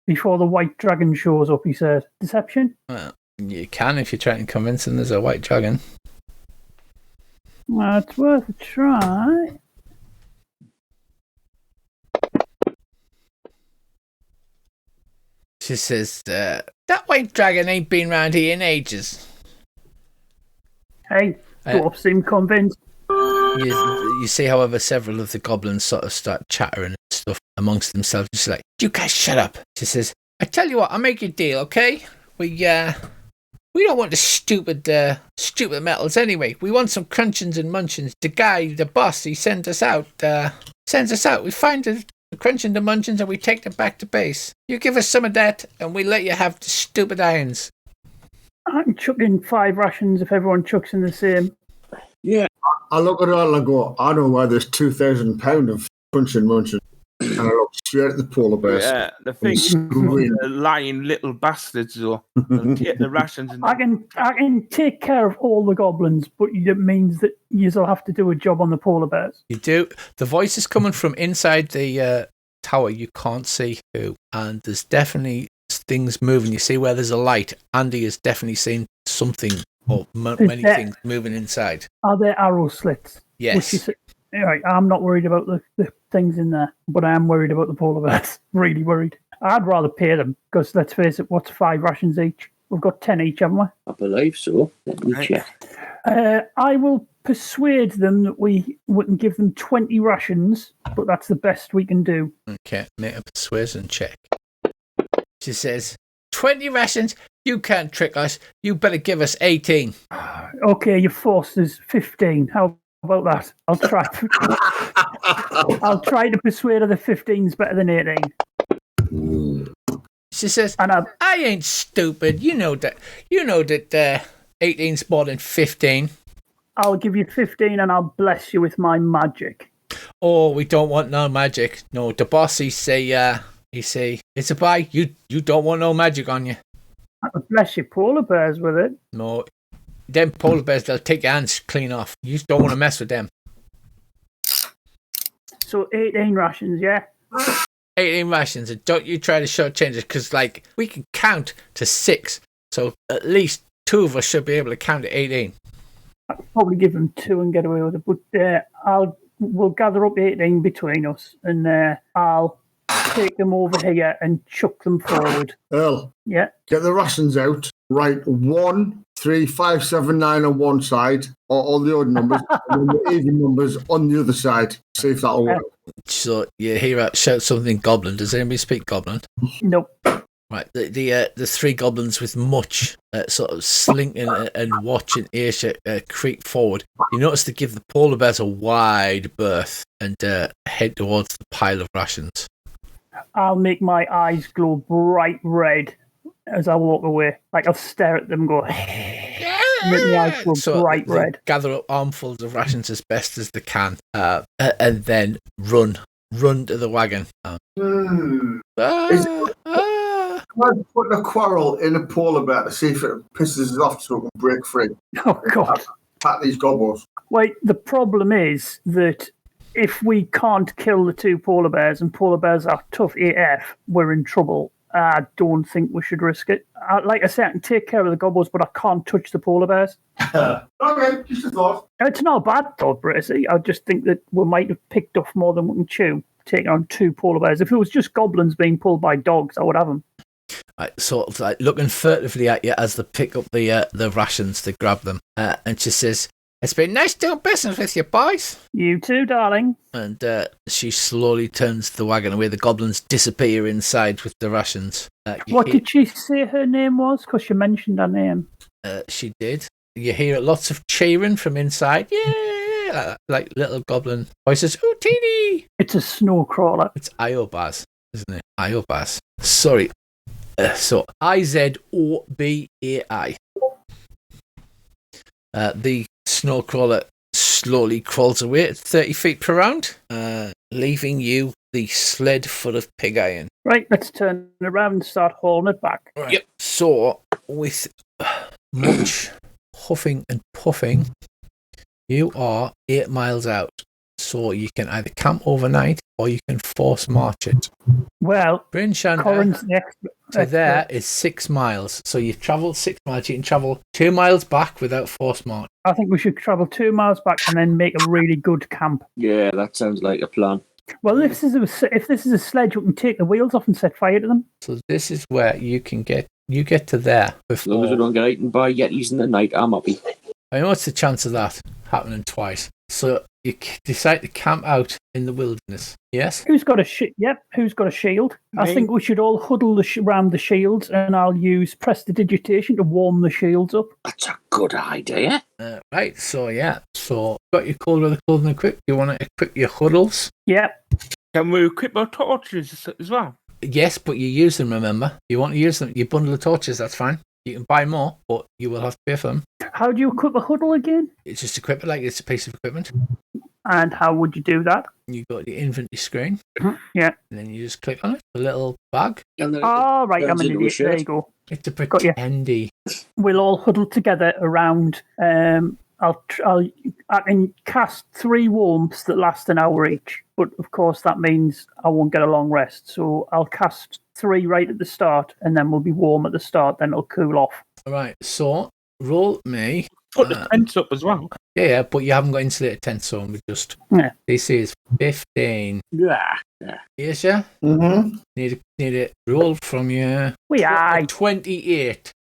Before the white dragon shows up, he said. Deception? Well, you can if you're trying to convince them there's a white dragon. Well, it's worth a try. She says, that white dragon ain't been round here in ages. Hey, dwarf seem convinced. You see, however, several of the goblins sort of start chattering and stuff amongst themselves. She's like, "You guys shut up." She says, "I tell you what, I'll make you a deal, okay? We don't want the stupid metals anyway. We want some crunchins and munchins. The guy, the boss, he sends us out. We find the crunchins and munchins and we take them back to base. You give us some of that and we let you have the stupid irons." I can chuck in 5 rations if everyone chucks in the same. Yeah. I look at it all and go, I know why there's 2,000 pounds of crunching munching. And I look straight at the polar bears. Yeah, the thing is, lying little bastards, though. They'll take the rations. And I can take care of all the goblins, but it means that you'll have to do a job on the polar bears. You do. The voice is coming from inside the tower. You can't see who. And there's definitely things moving. You see where there's a light. Andy has definitely seen something or many things moving inside. Are there arrow slits? Yes. Right, I'm not worried about the things in there, but I am worried about the polar bears. Really worried. I'd rather pay them, because let's face it, what's 5 rations each? We've got 10 each, haven't we? I believe so. Let me check. I will persuade them that we can give them 20 rations, but that's the best we can do. Okay, make a persuasion check. She says, 20 rations? You can't trick us. You better give us 18. Okay, you forced us 15. How about that? I'll try. I'll try to persuade her the 15's better than 18. She says, I ain't stupid. You know that 18's more than 15. I'll give you 15 and I'll bless you with my magic. Oh, we don't want no magic. No, the boss, he say, it's a buy. You don't want no magic on you. I'll bless your polar bears with it. No, them polar bears, they'll take your hands clean off. You just don't want to mess with them. So 18 rations, yeah? 18 rations, and don't you try to shortchange it, because, we can count to 6, so at least 2 of us should be able to count to 18. I'll probably give them 2 and get away with it, but we'll gather up 18 between us, and I'll take them over here and chuck them forward. Earl, yeah, get the rations out. Write 1, 3, 5, 7, 9 on one side, or all the odd numbers, and then the even numbers on the other side. See if that'll work. So you hear her shout something Goblin. Does anybody speak Goblin? Nope. Right, the 3 goblins with much sort of slinking and watching Aisha creep forward. You notice to give the polar bears a wide berth and head towards the pile of rations. I'll make my eyes glow bright red as I walk away. I'll stare at them and go, make my eyes glow bright red. Gather up armfuls of rations as best as they can, and then run to the wagon. I'm putting a quarrel in a polar bear to see if it pisses us off so it can break free. Oh, God. Pat these gobbles. Wait, the problem is that if we can't kill the 2 polar bears, and polar bears are tough AF, we're in trouble. I don't think we should risk it. Like I said, I can take care of the gobbles, but I can't touch the polar bears. Okay, just a thought. It's not a bad thought, Brissy. I just think that we might have picked off more than we can chew, taking on 2 polar bears. If it was just goblins being pulled by dogs, I would have them. Sort of looking furtively at you as they pick up the rations to grab them, and she says, It's been nice doing business with you, boys. You too, darling. And she slowly turns the wagon away. The goblins disappear inside with the rations. What did she say her name was? Because she mentioned her name. She did. You hear lots of cheering from inside. Yeah, like little goblin voices. Ooh, teeny! It's a snow crawler. It's Iobaz, isn't it? Iobaz. Sorry. So Izobai. The snow crawler slowly crawls away at 30 feet per round, leaving you the sled full of pig iron. Right, let's turn around and start hauling it back. Right. Yep. So, with much huffing and puffing, you are 8 miles out. So you can either camp overnight or you can force march it. Well, Bryn Shander Corin's the to there is 6 miles. So you've travelled 6 miles. You can travel 2 miles back without force march. I think we should travel 2 miles back and then make a really good camp. Yeah, that sounds like a plan. Well, if this is a sledge, we can take the wheels off and set fire to them. So this is where you can get to there As long as we before. don't get eaten by yetis in the night, I'm happy. I know what's the chance of that happening twice. So you decide to camp out in the wilderness. Yes? Who's got a Who's got a shield? I Me. think we should all huddle around the shields, and I'll use prestidigitation to warm the shields up. That's a good idea. Right, so yeah. So got your cold weather clothing equipped. You want to equip your huddles? Yep. Can we equip our torches as well? Yes, but you use them, remember? You want to use them. You bundle the torches, that's fine. You can buy more, but you will have to pay for them. How do you equip a huddle again? It's just equip it like it's a piece of equipment. And how would you do that? You go to the inventory screen, Yeah. and then you just click on it. A little bag. And then Oh, right, I'm turns an into a idiot. There shirt. you go. It's a Got you. pretendy. We'll all huddle together around. I can cast 3 warmths that last an hour each, but of course that means I won't get a long rest. So I'll cast 3 right at the start, and then we'll be warm at the start. Then it'll cool off. All right, so roll me. Put the tents up as well. Yeah, but you haven't got insulated tents, so we just. Yeah. This is 15. Yeah. Yes, yeah. Mm-hmm. Need a roll from you. We are. 28.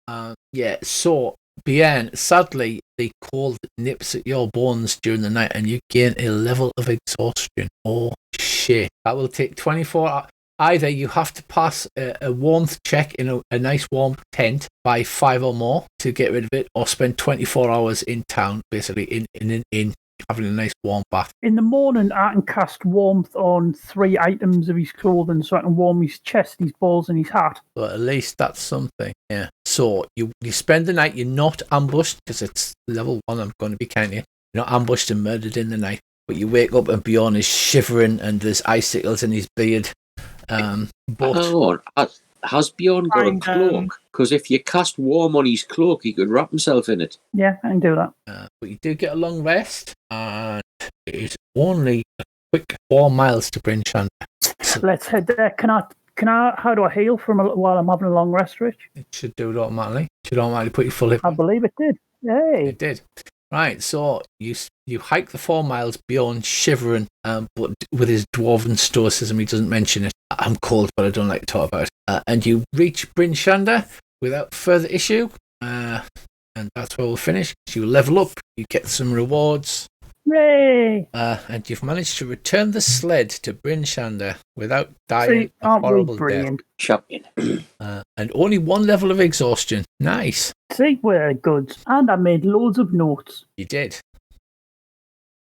Yeah. So, Bien, sadly, the cold nips at your bones during the night, and you gain a level of exhaustion. Oh shit! That will take 24 hours. Either you have to pass a warmth check in a nice warm tent by 5 or more to get rid of it, or spend 24 hours in town, basically in an inn, having a nice warm bath. In the morning, I can cast warmth on 3 items of his clothing, so I can warm his chest, his balls, and his hat. But at least that's something. Yeah. So you spend the night. You're not ambushed because it's level 1. I'm going to be kind of. You're not ambushed and murdered in the night. But you wake up and Bjorn is shivering and there's icicles in his beard. But Oh, has Bjorn got a Fine, cloak? Because if you cast warm on his cloak, he could wrap himself in it. Yeah, I can do that. but you do get a long rest, and it's only a quick 4 miles to Bryn Shander. Let's head there. Can I? How do I heal from a little while I'm having a long rest, Rich? It should do it automatically. It should automatically put you full hit. I believe it did. Yay! It did. Right, so you hike the 4 miles, Bjorn shivering, but with his dwarven stoicism, he doesn't mention it. I'm cold, but I don't like to talk about it. And you reach Bryn Shander without further issue, and that's where we'll finish. You level up, you get some rewards, Yay! and you've managed to return the sled to Bryn Shander without dying See, a aren't we horrible death. brilliant? Champion. And only 1 level of exhaustion. Nice. See, we're good. And I made loads of notes. You did.